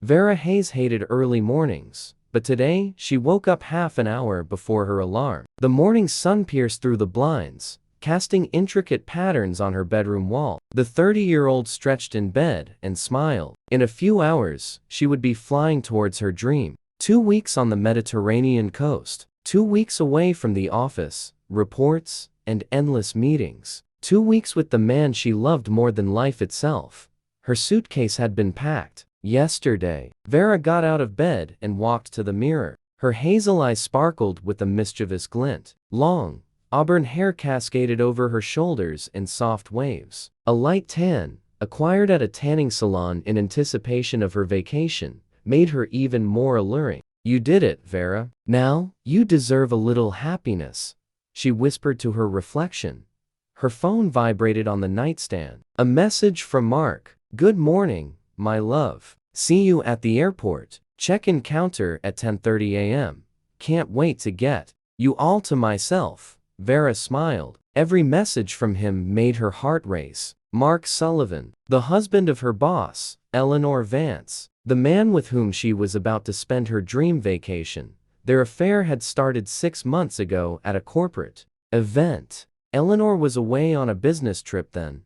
Vera Hayes hated early mornings, but today she woke up half an hour before her alarm. The morning sun pierced through the blinds, casting intricate patterns on her bedroom wall. The 30-year-old stretched in bed and smiled. In a few hours, she would be flying towards her dream. 2 weeks on the Mediterranean coast. 2 weeks away from the office, reports, and endless meetings. 2 weeks with the man she loved more than life itself. Her suitcase had been packed. Yesterday, Vera got out of bed and walked to the mirror. Her hazel eyes sparkled with a mischievous glint. Long, auburn hair cascaded over her shoulders in soft waves. A light tan, acquired at a tanning salon in anticipation of her vacation, made her even more alluring. "You did it, Vera. Now, you deserve a little happiness," she whispered to her reflection. Her phone vibrated on the nightstand. A message from Mark. "Good morning, my love. See you at the airport. Check-in counter at 10:30 a.m. Can't wait to get you all to myself." Vera smiled. Every message from him made her heart race. Mark Sullivan, the husband of her boss, Eleanor Vance, the man with whom she was about to spend her dream vacation. Their affair had started 6 months ago at a corporate event. Eleanor was away on a business trip then,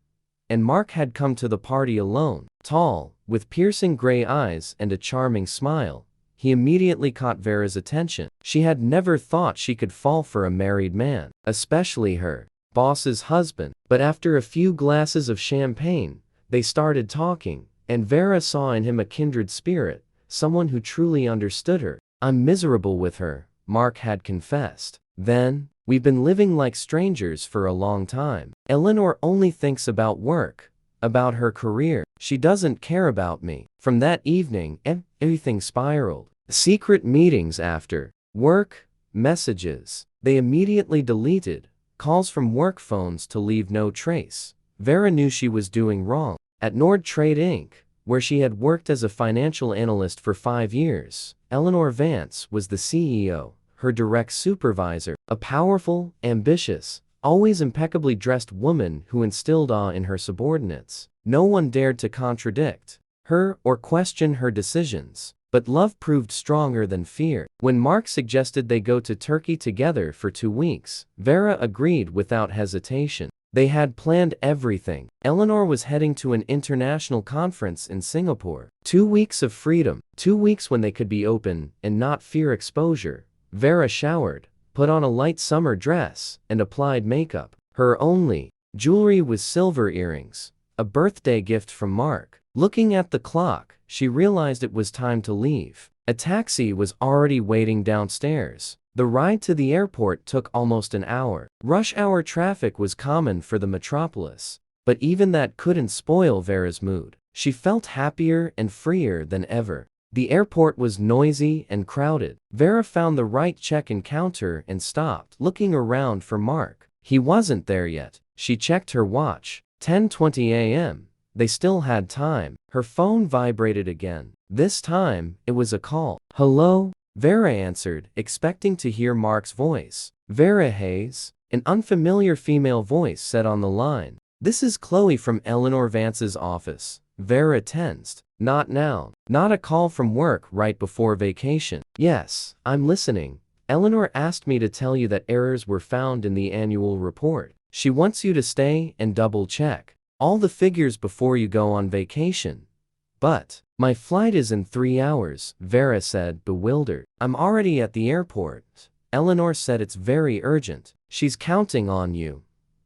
and Mark had come to the party alone. Tall, with piercing gray eyes and a charming smile, he immediately caught Vera's attention. She had never thought she could fall for a married man, especially her boss's husband. But after a few glasses of champagne, they started talking, and Vera saw in him a kindred spirit, someone who truly understood her. "I'm miserable with her," Mark had confessed. Then, "We've been living like strangers for a long time. Eleanor only thinks about work, about her career. She doesn't care about me." From that evening, everything spiraled. Secret meetings after work, messages they immediately deleted, calls from work phones to leave no trace. Vera knew she was doing wrong. At Nord Trade Inc., where she had worked as a financial analyst for 5 years, Eleanor Vance was the CEO. Her direct supervisor, a powerful, ambitious, always impeccably dressed woman who instilled awe in her subordinates. No one dared to contradict her or question her decisions. But love proved stronger than fear. When Mark suggested they go to Turkey together for 2 weeks, Vera agreed without hesitation. They had planned everything. Eleanor was heading to an international conference in Singapore. 2 weeks of freedom. 2 weeks when they could be open and not fear exposure. Vera showered, put on a light summer dress, and applied makeup. Her only jewelry was silver earrings, a birthday gift from Mark. Looking at the clock, she realized it was time to leave. A taxi was already waiting downstairs. The ride to the airport took almost an hour. Rush hour traffic was common for the metropolis, but even that couldn't spoil Vera's mood. She felt happier and freer than ever. The airport was noisy and crowded. Vera found the right check-in counter and stopped, looking around for Mark. He wasn't there yet. She checked her watch. 10:20 a.m. They still had time. Her phone vibrated again. This time, it was a call. "Hello?" Vera answered, expecting to hear Mark's voice. "Vera Hayes?" An unfamiliar female voice said on the line. "This is Chloe from Eleanor Vance's office." Vera tensed. "Not now." "Not a call from work right before vacation." "Yes, I'm listening. Eleanor asked me to tell you that errors were found in the annual report. She wants you to stay and double-check all the figures before you go on vacation." "But my flight is in 3 hours," Vera said, bewildered. "I'm already at the airport." Eleanor said, "It's very urgent. She's counting on you."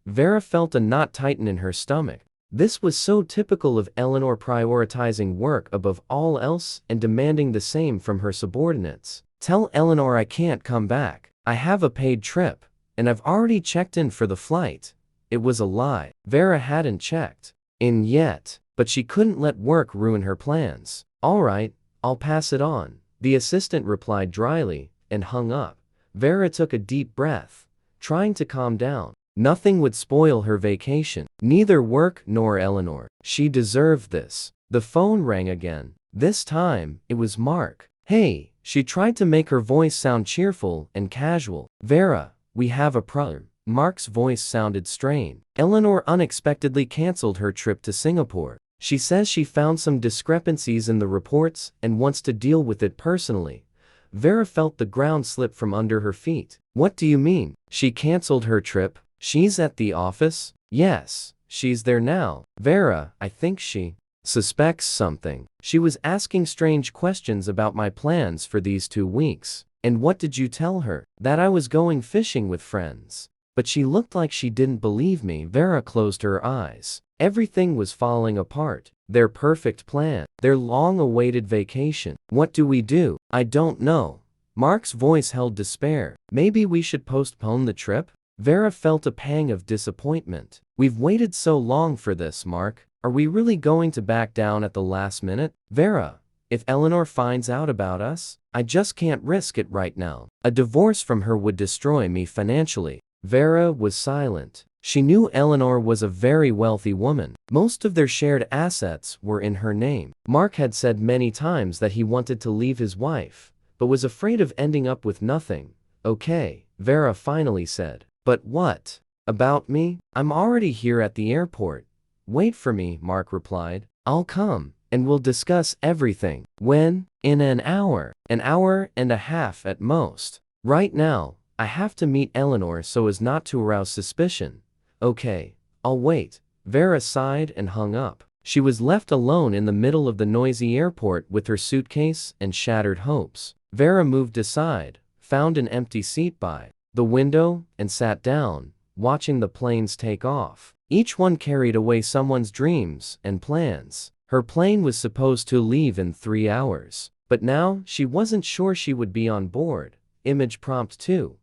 Vera felt a knot tighten in her stomach. This was so typical of Eleanor, prioritizing work above all else and demanding the same from her subordinates. "Tell Eleanor I can't come back. I have a paid trip, and I've already checked in for the flight." It was a lie. Vera hadn't checked in yet, but she couldn't let work ruin her plans. "All right, I'll pass it on," the assistant replied dryly, and hung up. Vera took a deep breath, trying to calm down. Nothing would spoil her vacation. Neither work nor Eleanor. She deserved this. The phone rang again. This time, it was Mark. "Hey," she tried to make her voice sound cheerful and casual. "Vera, we have a problem." Mark's voice sounded strained. Eleanor unexpectedly canceled her trip to Singapore. She says she found some discrepancies in the reports and wants to deal with it personally. Vera felt the ground slip from under her feet. What do you mean? She canceled her trip? She's at the office? Yes, she's there now. Vera, I think she suspects something. She was asking strange questions about my plans for these 2 weeks. And what did you tell her? That I was going fishing with friends. But she looked like she didn't believe me. Vera closed her eyes. Everything was falling apart. Their perfect plan. Their long-awaited vacation. What do we do? I don't know. Mark's voice held despair. Maybe we should postpone the trip? Vera felt a pang of disappointment. We've waited so long for this, Mark. Are we really going to back down at the last minute? Vera, if Eleanor finds out about us, I just can't risk it right now. A divorce from her would destroy me financially. Vera was silent. She knew Eleanor was a very wealthy woman. Most of their shared assets were in her name. Mark had said many times that he wanted to leave his wife, but was afraid of ending up with nothing. Okay, Vera finally said. But what about me? I'm already here at the airport. Wait for me, Mark replied. I'll come, and we'll discuss everything. When? In an hour and a half at most. Right now, I have to meet Eleanor so as not to arouse suspicion. Okay, I'll wait. Vera sighed and hung up. She was left alone in the middle of the noisy airport with her suitcase and shattered hopes. Vera moved aside, found an empty seat by the window, and sat down, watching the planes take off. Each one carried away someone's dreams and plans. Her plane was supposed to leave in 3 hours, but now she wasn't sure she would be on board. Image prompt 2.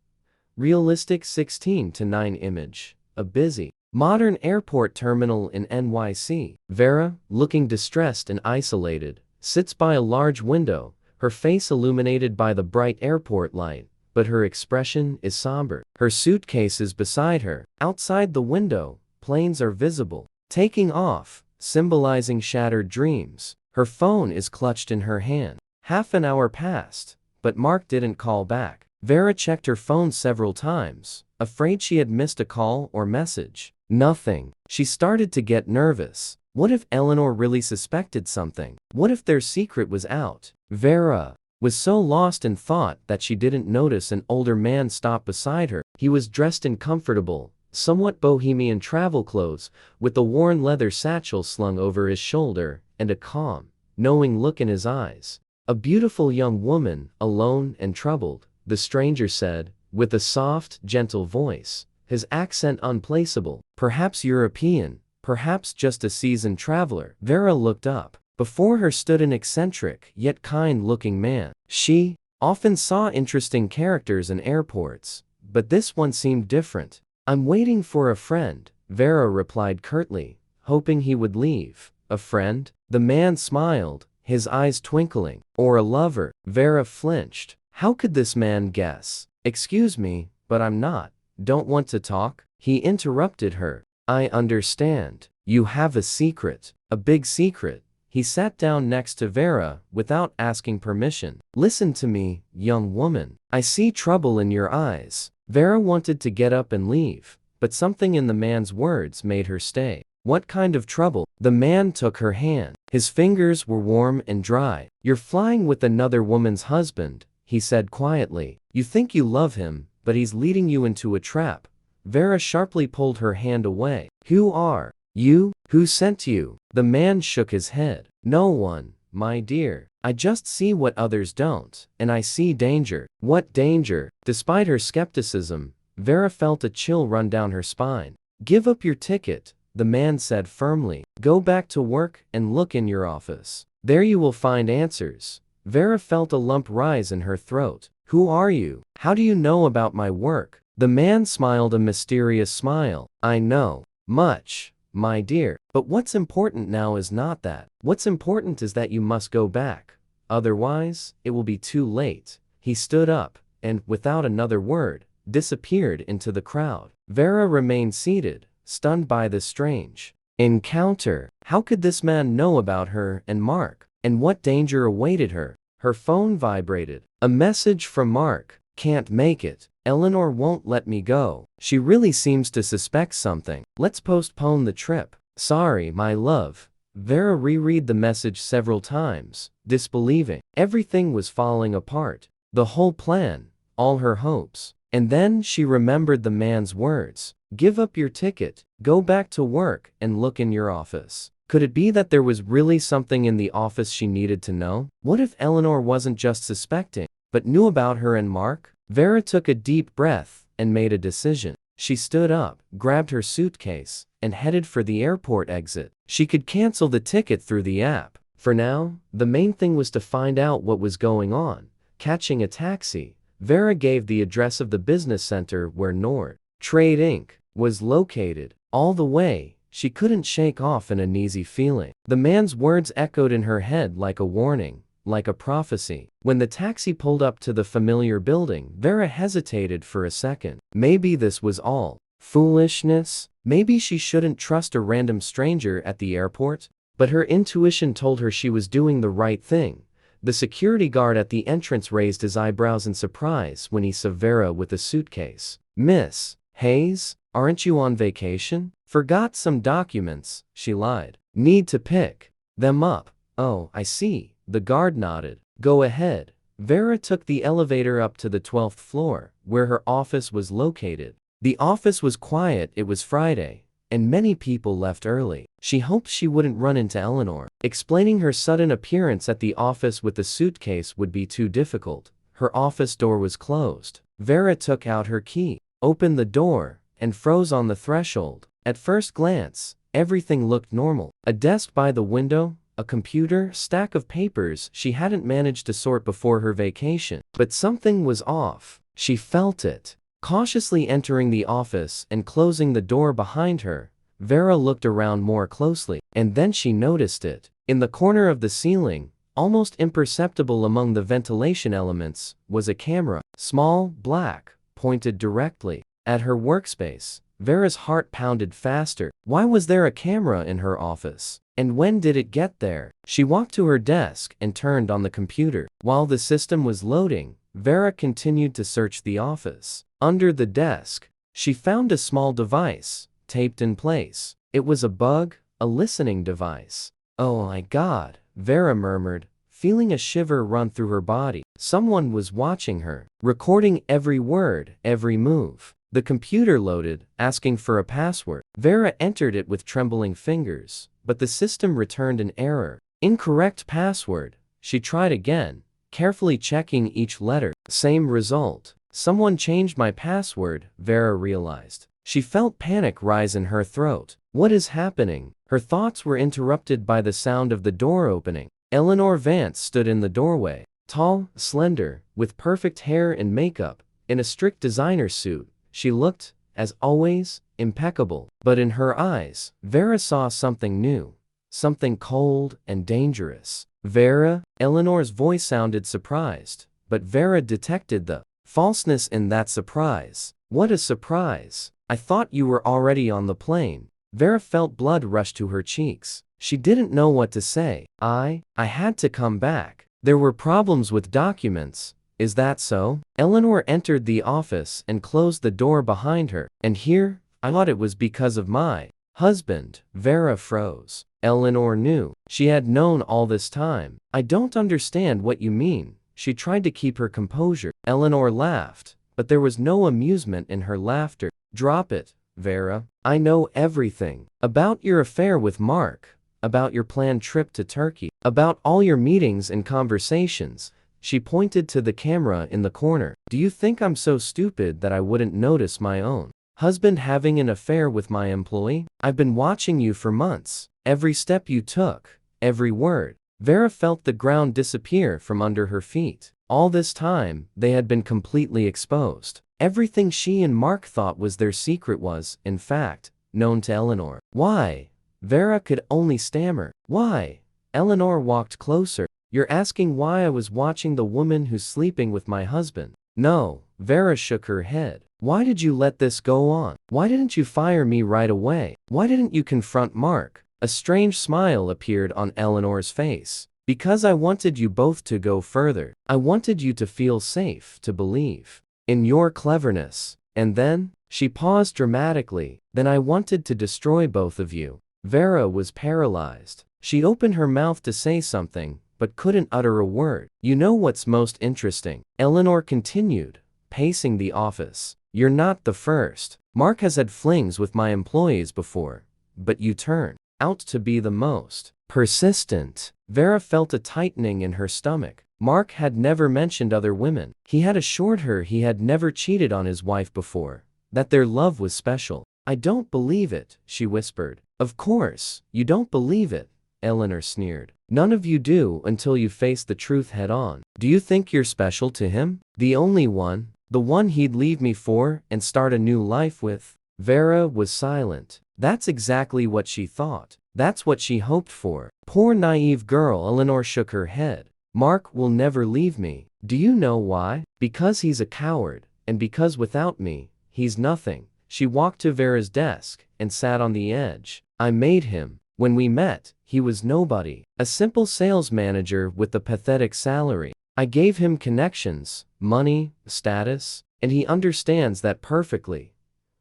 Realistic 16:9 image. A busy, modern airport terminal in NYC. Vera, looking distressed and isolated, sits by a large window, her face illuminated by the bright airport light, but her expression is somber. Her suitcase is beside her. Outside the window, planes are visible, taking off, symbolizing shattered dreams. Her phone is clutched in her hand. Half an hour passed, but Mark didn't call back. Vera checked her phone several times, afraid she had missed a call or message. Nothing. She started to get nervous. What if Eleanor really suspected something? What if their secret was out? Vera was so lost in thought that she didn't notice an older man stop beside her. He was dressed in comfortable, somewhat bohemian travel clothes, with a worn leather satchel slung over his shoulder, and a calm, knowing look in his eyes. A beautiful young woman, alone and troubled, the stranger said, with a soft, gentle voice, his accent unplaceable. Perhaps European, perhaps just a seasoned traveler. Vera looked up. Before her stood an eccentric, yet kind-looking man. She often saw interesting characters in airports, but this one seemed different. I'm waiting for a friend, Vera replied curtly, hoping he would leave. A friend? The man smiled, his eyes twinkling. Or a lover? Vera flinched. How could this man guess? Excuse me, but I'm not. Don't want to talk? He interrupted her. I understand. You have a secret. A big secret. He sat down next to Vera without asking permission. Listen to me, young woman. I see trouble in your eyes. Vera wanted to get up and leave, but something in the man's words made her stay. What kind of trouble? The man took her hand. His fingers were warm and dry. You're flying with another woman's husband, he said quietly. You think you love him, but he's leading you into a trap. Vera sharply pulled her hand away. Who are you? Who sent you? The man shook his head. No one, my dear. I just see what others don't, and I see danger. What danger? Despite her skepticism, Vera felt a chill run down her spine. Give up your ticket, the man said firmly. Go back to work and look in your office. There you will find answers. Vera felt a lump rise in her throat. Who are you? How do you know about my work? The man smiled a mysterious smile. I know much, my dear. But what's important now is not that. What's important is that you must go back. Otherwise, it will be too late. He stood up, and, without another word, disappeared into the crowd. Vera remained seated, stunned by this strange encounter. How could this man know about her and Mark? And what danger awaited her? Her phone vibrated. A message from Mark. Can't make it. Eleanor won't let me go. She really seems to suspect something. Let's postpone the trip. Sorry, my love. Vera reread the message several times, disbelieving. Everything was falling apart. The whole plan, all her hopes. And then she remembered the man's words. Give up your ticket, go back to work, and look in your office. Could it be that there was really something in the office she needed to know? What if Eleanor wasn't just suspecting, but knew about her and Mark? Vera took a deep breath and made a decision. She stood up, grabbed her suitcase, and headed for the airport exit. She could cancel the ticket through the app. For now, the main thing was to find out what was going on. Catching a taxi, Vera gave the address of the business center where Nord Trade Inc.Was located. All the way, she couldn't shake off an uneasy feeling. The man's words echoed in her head like a warning, like a prophecy. When the taxi pulled up to the familiar building, Vera hesitated for a second. Maybe this was all foolishness? Maybe she shouldn't trust a random stranger at the airport? But her intuition told her she was doing the right thing. The security guard at the entrance raised his eyebrows in surprise when he saw Vera with a suitcase. Miss Hayes, aren't you on vacation? Forgot some documents, she lied. Need to pick them up. Oh, I see. The guard nodded. Go ahead. Vera took the elevator up to the 12th floor, where her office was located. The office was quiet. It was Friday, and many people left early. She hoped she wouldn't run into Eleanor. Explaining her sudden appearance at the office with the suitcase would be too difficult. Her office door was closed. Vera took out her key, opened the door, and froze on the threshold. At first glance, everything looked normal. A desk by the window, a computer, stack of papers she hadn't managed to sort before her vacation. But something was off. She felt it. Cautiously entering the office and closing the door behind her, Vera looked around more closely, and then she noticed it. In the corner of the ceiling, almost imperceptible among the ventilation elements, was a camera. Small, black, pointed directly at her workspace. Vera's heart pounded faster. Why was there a camera in her office? And when did it get there? She walked to her desk and turned on the computer. While the system was loading, Vera continued to search the office. Under the desk, she found a small device, taped in place. It was a bug, a listening device. Oh my God, Vera murmured, feeling a shiver run through her body. Someone was watching her, recording every word, every move. The computer loaded, asking for a password. Vera entered it with trembling fingers, but the system returned an error. Incorrect password. She tried again, carefully checking each letter. Same result. Someone changed my password, Vera realized. She felt panic rise in her throat. What is happening? Her thoughts were interrupted by the sound of the door opening. Eleanor Vance stood in the doorway. Tall, slender, with perfect hair and makeup, in a strict designer suit. She looked, as always, impeccable. But in her eyes, Vera saw something new. Something cold and dangerous. Vera? Eleanor's voice sounded surprised, but Vera detected the falseness in that surprise. What a surprise. I thought you were already on the plane. Vera felt blood rush to her cheeks. She didn't know what to say. I had to come back. There were problems with documents. Is that so? Eleanor entered the office and closed the door behind her. And here, I thought it was because of my husband. Vera froze. Eleanor knew. She had known all this time. I don't understand what you mean. She tried to keep her composure. Eleanor laughed, but there was no amusement in her laughter. Drop it, Vera. I know everything. About your affair with Mark. About your planned trip to Turkey. About all your meetings and conversations. She pointed to the camera in the corner. Do you think I'm so stupid that I wouldn't notice my own husband having an affair with my employee? I've been watching you for months. Every step you took. Every word. Vera felt the ground disappear from under her feet. All this time, they had been completely exposed. Everything she and Mark thought was their secret was, in fact, known to Eleanor. Why? Vera could only stammer. Why? Eleanor walked closer. You're asking why I was watching the woman who's sleeping with my husband? No. Vera shook her head. Why did you let this go on? Why didn't you fire me right away? Why didn't you confront Mark? A strange smile appeared on Eleanor's face. Because I wanted you both to go further. I wanted you to feel safe, to believe in your cleverness. And then, she paused dramatically, then I wanted to destroy both of you. Vera was paralyzed. She opened her mouth to say something, but couldn't utter a word. "You know what's most interesting?" Eleanor continued, pacing the office. "You're not the first. Mark has had flings with my employees before, but you turn out to be the most persistent." Vera felt a tightening in her stomach. Mark had never mentioned other women. He had assured her he had never cheated on his wife before, that their love was special. "I don't believe it," she whispered. "Of course, you don't believe it," Eleanor sneered. "None of you do until you face the truth head on. Do you think you're special to him? The only one? The one he'd leave me for and start a new life with?" Vera was silent. That's exactly what she thought. That's what she hoped for. Poor naive girl. Eleanor shook her head. "Mark will never leave me. Do you know why? Because he's a coward, and because without me, he's nothing." She walked to Vera's desk and sat on the edge. "I made him. When we met, he was nobody. A simple sales manager with a pathetic salary. I gave him connections, money, status, and he understands that perfectly."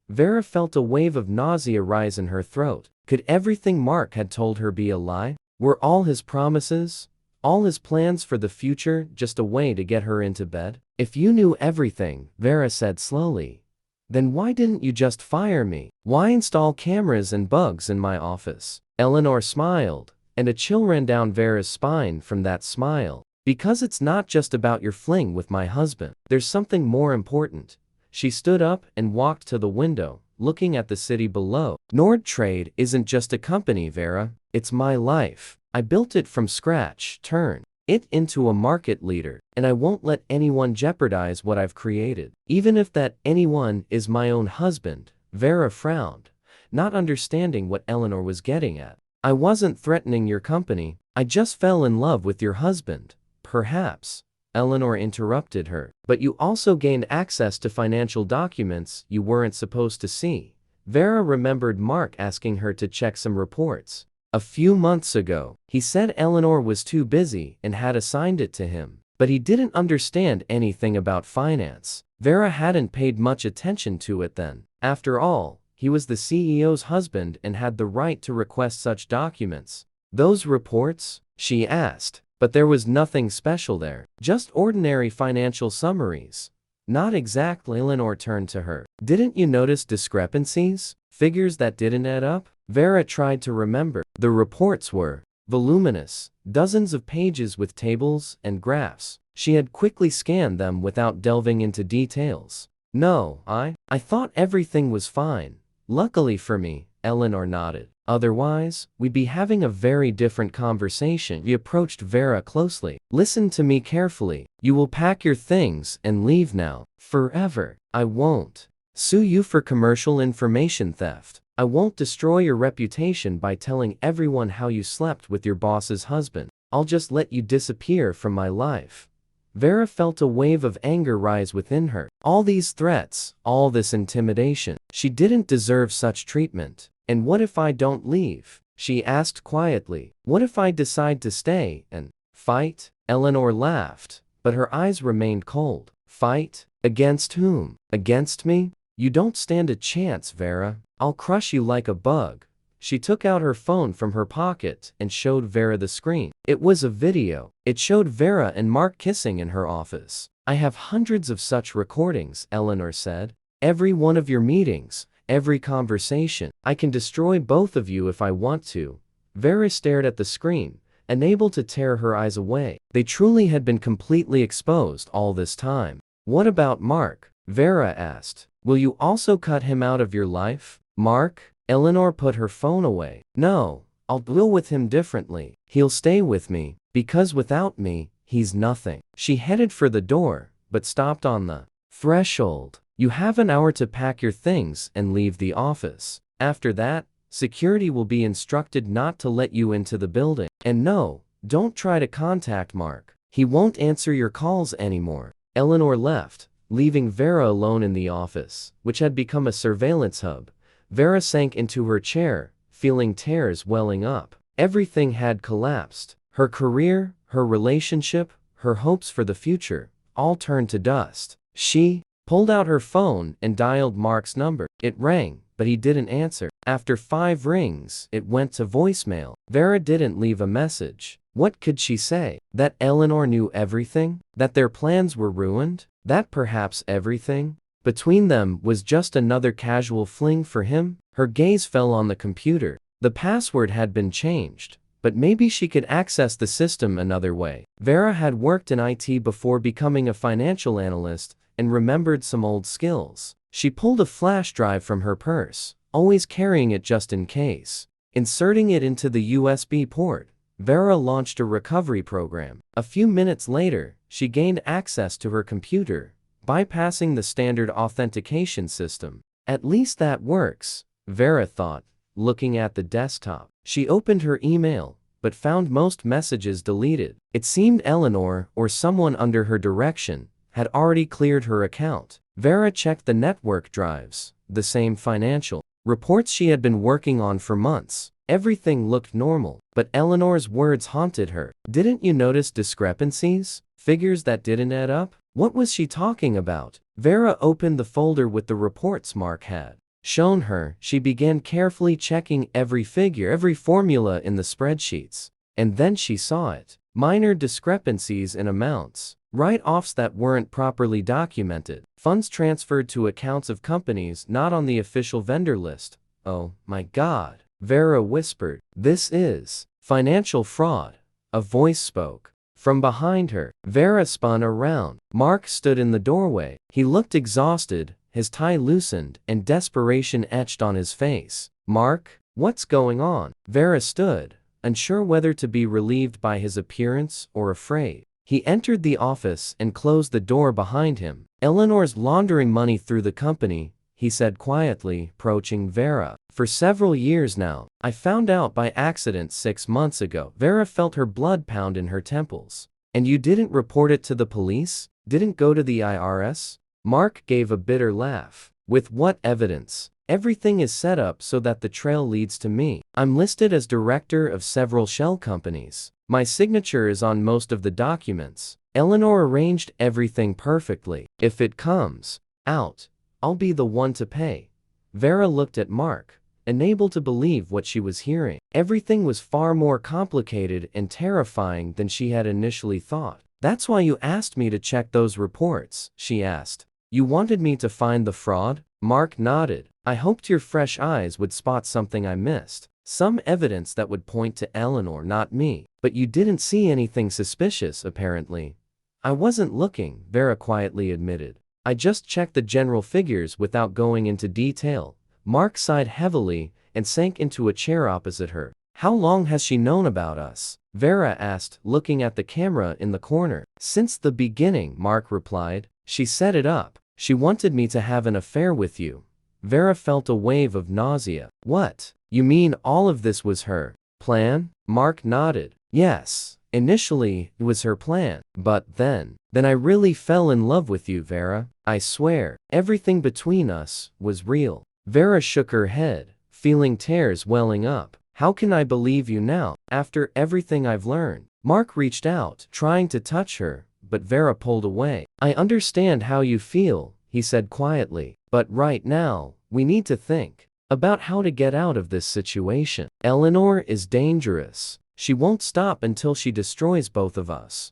Vera felt a wave of nausea rise in her throat. Could everything Mark had told her be a lie? Were all his promises, all his plans for the future, just a way to get her into bed? "If you knew everything," Vera said slowly, "then why didn't you just fire me? Why install cameras and bugs in my office?" Eleanor smiled, and a chill ran down Vera's spine from that smile. "Because it's not just about your fling with my husband. There's something more important." She stood up and walked to the window, looking at the city below. "Nord Trade isn't just a company, Vera. It's my life. I built it from scratch, turned it into a market leader, and I won't let anyone jeopardize what I've created. Even if that anyone is my own husband." Vera frowned, not understanding what Eleanor was getting at. "I wasn't threatening your company. I just fell in love with your husband." "Perhaps," Eleanor interrupted her, "but you also gained access to financial documents you weren't supposed to see." Vera remembered Mark asking her to check some reports a few months ago. He said Eleanor was too busy and had assigned it to him, but he didn't understand anything about finance. Vera hadn't paid much attention to it then. After all, he was the CEO's husband and had the right to request such documents. "Those reports?" she asked. But there was nothing special there, just ordinary financial summaries. "Not exactly." Eleanor turned to her. "Didn't you notice discrepancies? Figures that didn't add up?" Vera tried to remember. The reports were voluminous, dozens of pages with tables and graphs. She had quickly scanned them without delving into details. "No, I thought everything was fine. Luckily for me," Eleanor nodded. "Otherwise, we'd be having a very different conversation." He approached Vera closely. "Listen to me carefully. You will pack your things and leave now. Forever. I won't sue you for commercial information theft. I won't destroy your reputation by telling everyone how you slept with your boss's husband. I'll just let you disappear from my life." Vera felt a wave of anger rise within her. All these threats, all this intimidation. She didn't deserve such treatment. "And what if I don't leave?" she asked quietly. "What if I decide to stay and fight?" Eleanor laughed, but her eyes remained cold. "Fight? Against whom? Against me? You don't stand a chance, Vera. I'll crush you like a bug." She took out her phone from her pocket and showed Vera the screen. It was a video. It showed Vera and Mark kissing in her office. "I have hundreds of such recordings," Eleanor said. "Every one of your meetings, every conversation. I can destroy both of you if I want to." Vera stared at the screen, unable to tear her eyes away. They truly had been completely exposed all this time. "What about Mark?" Vera asked. "Will you also cut him out of your life?" "Mark?" Eleanor put her phone away. "No, I'll deal with him differently. He'll stay with me, because without me, he's nothing." She headed for the door, but stopped on the threshold. "You have an hour to pack your things and leave the office. After that, security will be instructed not to let you into the building. And no, don't try to contact Mark. He won't answer your calls anymore." Eleanor left, leaving Vera alone in the office, which had become a surveillance hub. Vera sank into her chair, feeling tears welling up. Everything had collapsed. Her career, her relationship, her hopes for the future, all turned to dust. She pulled out her phone and dialed Mark's number. It rang, but he didn't answer. After 5 rings, it went to voicemail. Vera didn't leave a message. What could she say? That Eleanor knew everything? That their plans were ruined? That perhaps everything between them was just another casual fling for him? Her gaze fell on the computer. The password had been changed, but maybe she could access the system another way. Vera had worked in IT before becoming a financial analyst and remembered some old skills. She pulled a flash drive from her purse, always carrying it just in case. Inserting it into the USB port, Vera launched a recovery program. A few minutes later, she gained access to her computer, bypassing the standard authentication system. At least that works, Vera thought, looking at the desktop. She opened her email, but found most messages deleted. It seemed Eleanor, or someone under her direction, had already cleared her account. Vera checked the network drives, the same financial reports she had been working on for months. Everything looked normal, but Eleanor's words haunted her. Didn't you notice discrepancies? Figures that didn't add up? What was she talking about? Vera opened the folder with the reports Mark had shown her. She began carefully checking every figure, every formula in the spreadsheets. And then she saw it. Minor discrepancies in amounts. Write-offs that weren't properly documented. Funds transferred to accounts of companies not on the official vendor list. Oh my God, Vera whispered. This is financial fraud. A voice spoke from behind her. Vera spun around. Mark stood in the doorway. He looked exhausted, his tie loosened, and desperation etched on his face. Mark, what's going on? Vera stood, unsure whether to be relieved by his appearance or afraid. He entered the office and closed the door behind him. Eleanor's laundering money through the company, he said quietly, approaching Vera. For several years now. I found out by accident 6 months ago. Vera felt her blood pound in her temples. And you didn't report it to the police? Didn't go to the IRS? Mark gave a bitter laugh. With what evidence? Everything is set up so that the trail leads to me. I'm listed as director of several shell companies. My signature is on most of the documents. Eleanor arranged everything perfectly. If it comes out, I'll be the one to pay. Vera looked at Mark, unable to believe what she was hearing. Everything was far more complicated and terrifying than she had initially thought. That's why you asked me to check those reports, she asked. You wanted me to find the fraud? Mark nodded. I hoped your fresh eyes would spot something I missed. Some evidence that would point to Eleanor, not me. But you didn't see anything suspicious, apparently. I wasn't looking, Vera quietly admitted. I just checked the general figures without going into detail. Mark sighed heavily and sank into a chair opposite her. How long has she known about us? Vera asked, looking at the camera in the corner. Since the beginning, Mark replied. She set it up. She wanted me to have an affair with you. Vera felt a wave of nausea. What? You mean all of this was her plan? Mark nodded. Yes. Initially, it was her plan. But then I really fell in love with you, Vera. I swear, everything between us was real. Vera shook her head, feeling tears welling up. How can I believe you now, after everything I've learned? Mark reached out, trying to touch her, but Vera pulled away. I understand how you feel, he said quietly, but right now, we need to think about how to get out of this situation. Eleanor is dangerous. She won't stop until she destroys both of us.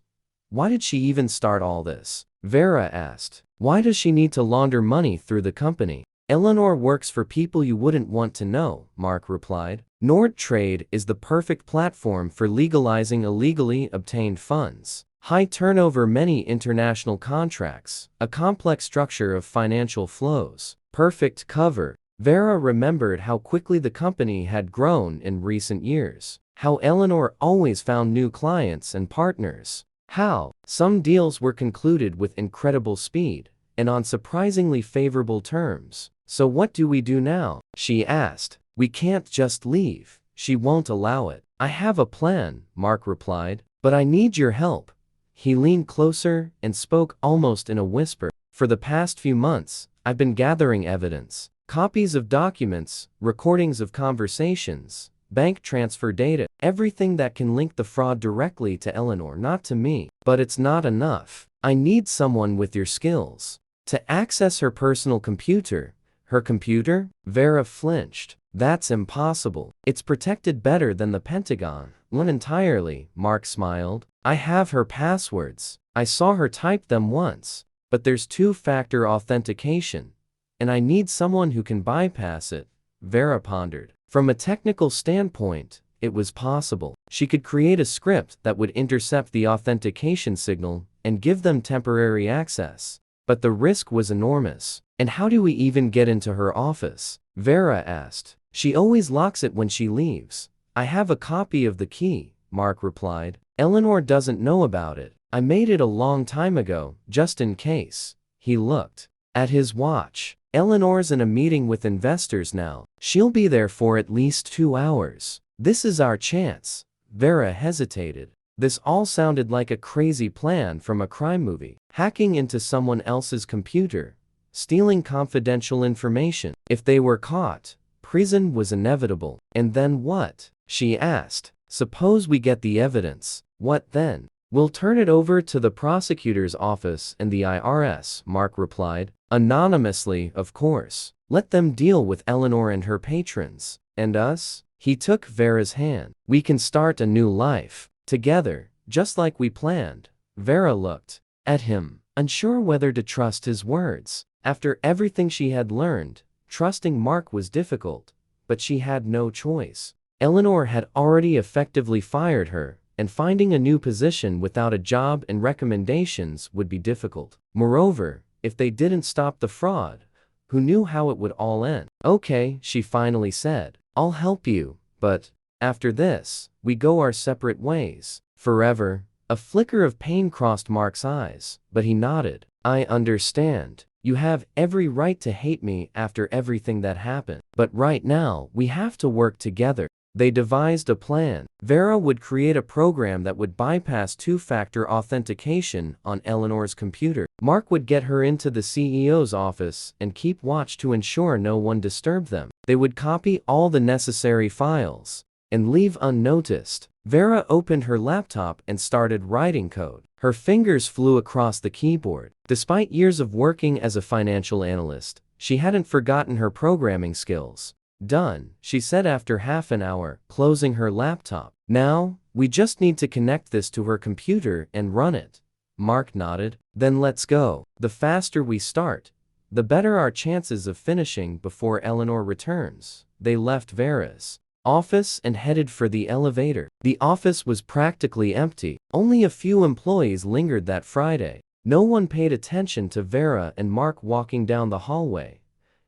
Why did she even start all this? Vera asked. Why does she need to launder money through the company? Eleanor works for people you wouldn't want to know, Mark replied. Nord Trade is the perfect platform for legalizing illegally obtained funds. High turnover, many international contracts, a complex structure of financial flows. Perfect cover. Vera remembered how quickly the company had grown in recent years. How Eleanor always found new clients and partners. How some deals were concluded with incredible speed and on surprisingly favorable terms. So what do we do now? She asked. We can't just leave. She won't allow it. I have a plan, Mark replied, but I need your help. He leaned closer and spoke almost in a whisper. For the past few months, I've been gathering evidence. Copies of documents, recordings of conversations, bank transfer data, everything that can link the fraud directly to Eleanor, not to me. But it's not enough. I need someone with your skills to access her personal computer, Her computer? Vera flinched. That's impossible. It's protected better than the Pentagon. Not entirely, Mark smiled. I have her passwords. I saw her type them once. But there's two-factor authentication. And I need someone who can bypass it. Vera pondered. From a technical standpoint, it was possible. She could create a script that would intercept the authentication signal and give them temporary access. But the risk was enormous. And how do we even get into her office? Vera asked. She always locks it when she leaves. I have a copy of the key, Mark replied. Eleanor doesn't know about it. I made it a long time ago, just in case. He looked at his watch. Eleanor's in a meeting with investors now. She'll be there for at least 2 hours. This is our chance. Vera hesitated. This all sounded like a crazy plan from a crime movie. Hacking into someone else's computer. Stealing confidential information. If they were caught, prison was inevitable. And then what? She asked. Suppose we get the evidence. What then? We'll turn it over to the prosecutor's office and the IRS, Mark replied. Anonymously, of course. Let them deal with Eleanor and her patrons. And us? He took Vera's hand. We can start a new life. Together, just like we planned. Vera looked at him, unsure whether to trust his words. After everything she had learned, trusting Mark was difficult. But she had no choice. Eleanor had already effectively fired her, and finding a new position without a job and recommendations would be difficult. Moreover, if they didn't stop the fraud, who knew how it would all end? Okay, she finally said. I'll help you, but after this, we go our separate ways. Forever? A flicker of pain crossed Mark's eyes, but he nodded. I understand. You have every right to hate me after everything that happened. But right now, we have to work together. They devised a plan. Vera would create a program that would bypass two-factor authentication on Eleanor's computer. Mark would get her into the CEO's office and keep watch to ensure no one disturbed them. They would copy all the necessary files and leave unnoticed. Vera opened her laptop and started writing code. Her fingers flew across the keyboard. Despite years of working as a financial analyst, she hadn't forgotten her programming skills. Done, she said after half an hour, closing her laptop. Now, we just need to connect this to her computer and run it. Mark nodded. Then let's go. The faster we start, the better our chances of finishing before Eleanor returns. They left Vera's office and headed for the elevator. The office was practically empty. Only a few employees lingered that Friday. No one paid attention to Vera and Mark walking down the hallway.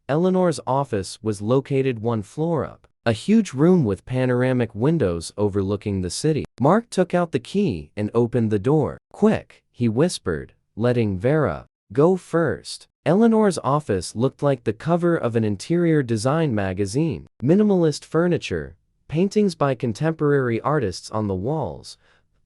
Eleanor's office was located 1 floor up, a huge room with panoramic windows overlooking the city. Mark took out the key and opened the door. Quick, he whispered, letting Vera go first. Eleanor's office looked like the cover of an interior design magazine. Minimalist furniture, paintings by contemporary artists on the walls,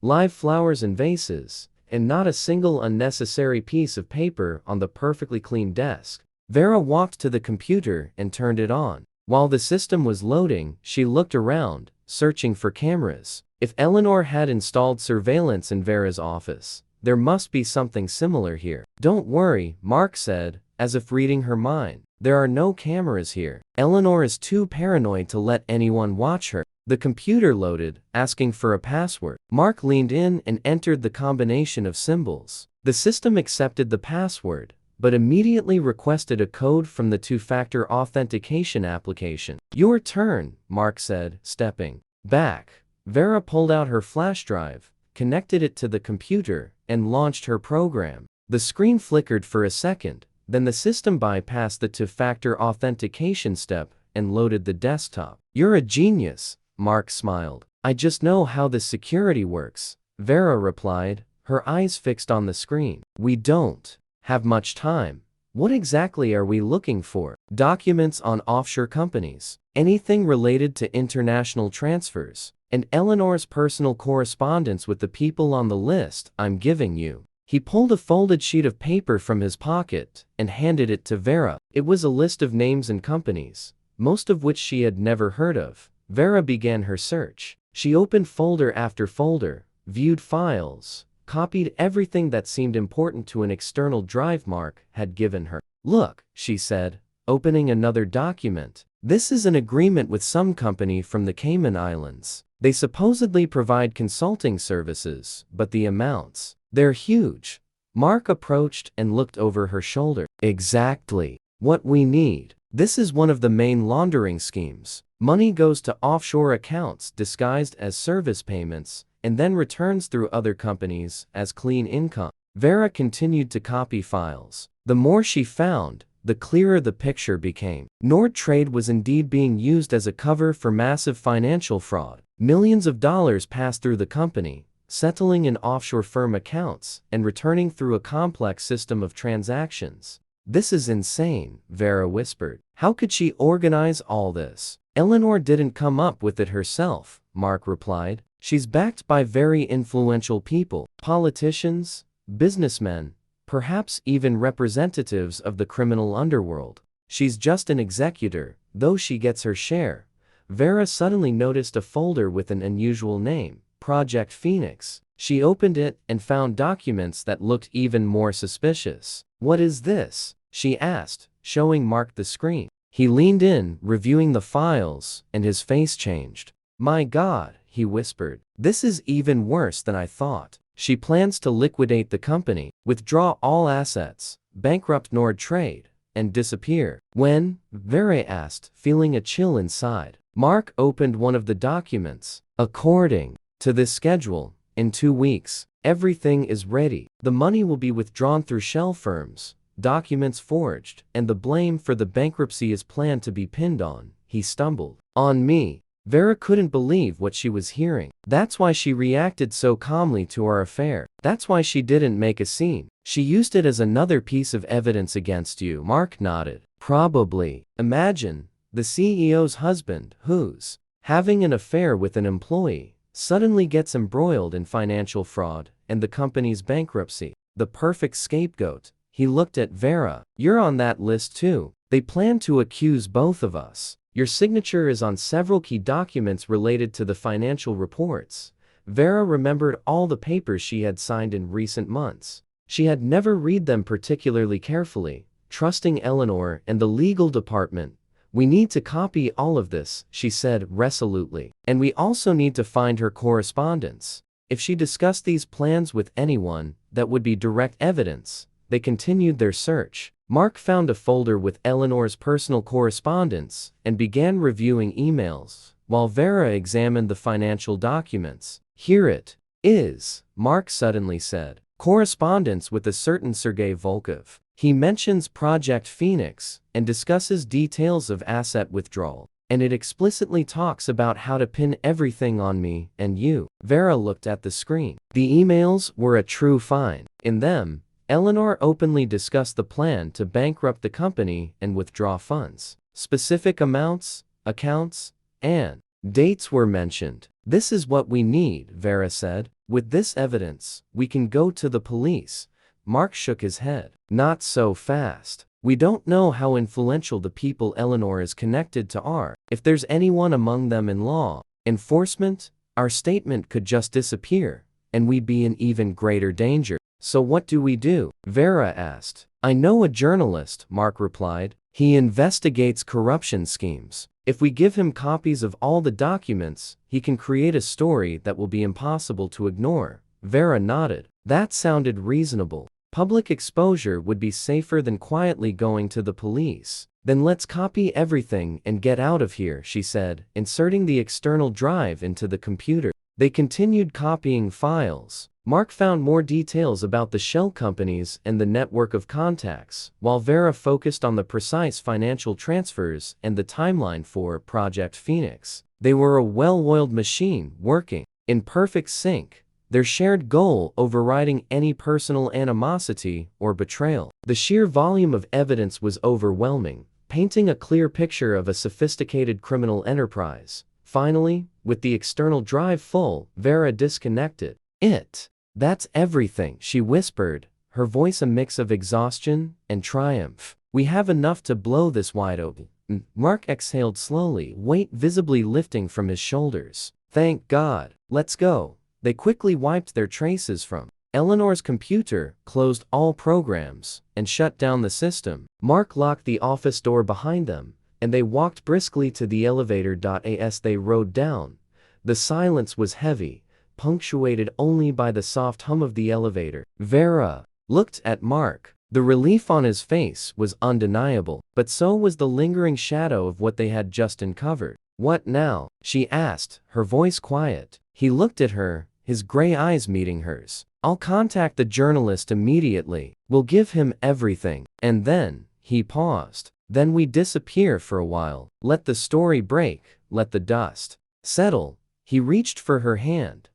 live flowers and vases, and not a single unnecessary piece of paper on the perfectly clean desk. Vera walked to the computer and turned it on. While the system was loading, she looked around, searching for cameras. If Eleanor had installed surveillance in Vera's office, there must be something similar here. Don't worry, Mark said, as if reading her mind. There are no cameras here. Eleanor is too paranoid to let anyone watch her. The computer loaded, asking for a password. Mark leaned in and entered the combination of symbols. The system accepted the password, but immediately requested a code from the two-factor authentication application. Your turn, Mark said, stepping back. Vera pulled out her flash drive, connected it to the computer, and launched her program. The screen flickered for a second, then the system bypassed the two-factor authentication step and loaded the desktop. You're a genius, Mark smiled. I just know how the security works, Vera replied, her eyes fixed on the screen. We don't have much time. What exactly are we looking for? Documents on offshore companies, anything related to international transfers, and Eleanor's personal correspondence with the people on the list I'm giving you. He pulled a folded sheet of paper from his pocket and handed it to Vera. It was a list of names and companies, most of which she had never heard of. Vera began her search. She opened folder after folder, viewed files, copied everything that seemed important to an external drive Mark had given her. Look, she said, opening another document. This is an agreement with some company from the Cayman Islands. They supposedly provide consulting services, but the amounts, they're huge. Mark approached and looked over her shoulder. Exactly what we need. This is one of the main laundering schemes. Money goes to offshore accounts disguised as service payments and then returns through other companies as clean income. Vera continued to copy files. The more she found, the clearer the picture became. Nord Trade was indeed being used as a cover for massive financial fraud. Millions of dollars passed through the company, settling in offshore firm accounts and returning through a complex system of transactions. This is insane, Vera whispered. How could she organize all this? Eleanor didn't come up with it herself, Mark replied. She's backed by very influential people, politicians, businessmen, perhaps even representatives of the criminal underworld. She's just an executor, though she gets her share. Vera suddenly noticed a folder with an unusual name, Project Phoenix. She opened it and found documents that looked even more suspicious. What is this? She asked, showing Mark the screen. He leaned in, reviewing the files, and his face changed. My God, he whispered. This is even worse than I thought. She plans to liquidate the company, withdraw all assets, bankrupt Nord Trade, and disappear. When? Vera asked, feeling a chill inside. Mark opened one of the documents. According to this schedule, in 2 weeks, everything is ready. The money will be withdrawn through shell firms, documents forged, and the blame for the bankruptcy is planned to be pinned on, he stumbled. On me. Vera couldn't believe what she was hearing. That's why she reacted so calmly to our affair. That's why she didn't make a scene. She used it as another piece of evidence against you. Mark nodded. Probably. Imagine, the CEO's husband, who's having an affair with an employee, suddenly gets embroiled in financial fraud and the company's bankruptcy. The perfect scapegoat. He looked at Vera. You're on that list too. They plan to accuse both of us. Your signature is on several key documents related to the financial reports. Vera remembered all the papers she had signed in recent months. She had never read them particularly carefully, trusting Eleanor and the legal department. We need to copy all of this, she said resolutely. And we also need to find her correspondence. If she discussed these plans with anyone, that would be direct evidence. They continued their search. Mark found a folder with Eleanor's personal correspondence and began reviewing emails, while Vera examined the financial documents. Here it is, Mark suddenly said. Correspondence with a certain Sergei Volkov. He mentions Project Phoenix and discusses details of asset withdrawal, and it explicitly talks about how to pin everything on me and you. Vera looked at the screen. The emails were a true find. In them, Eleanor openly discussed the plan to bankrupt the company and withdraw funds. Specific amounts, accounts, and dates were mentioned. This is what we need, Vera said. With this evidence, we can go to the police. Mark shook his head. Not so fast. We don't know how influential the people Eleanor is connected to are. If there's anyone among them in law enforcement, our statement could just disappear, and we'd be in even greater danger. So what do we do? Vera asked. I know a journalist, Mark replied. He investigates corruption schemes. If we give him copies of all the documents, he can create a story that will be impossible to ignore. Vera nodded. That sounded reasonable. Public exposure would be safer than quietly going to the police. Then let's copy everything and get out of here, she said, inserting the external drive into the computer. They continued copying files. Mark found more details about the shell companies and the network of contacts, while Vera focused on the precise financial transfers and the timeline for Project Phoenix. They were a well-oiled machine, working in perfect sync, their shared goal overriding any personal animosity or betrayal. The sheer volume of evidence was overwhelming, painting a clear picture of a sophisticated criminal enterprise. Finally, with the external drive full, Vera disconnected it. That's everything, she whispered, her voice a mix of exhaustion and triumph. We have enough to blow this wide open. Mark exhaled slowly, weight visibly lifting from his shoulders. Thank God. Let's go. They quickly wiped their traces from Eleanor's computer closed all programs and shut down the system. Mark locked the office door behind them, and they walked briskly to the elevator. As they rode down, the silence was heavy, punctuated only by the soft hum of the elevator. Vera looked at Mark. The relief on his face was undeniable, but so was the lingering shadow of what they had just uncovered. "What now?" she asked, her voice quiet. He looked at her, his gray eyes meeting hers. "I'll contact the journalist immediately. We'll give him everything." And then, he paused. "Then we disappear for a while. Let the story break, let the dust settle." He reached for her hand.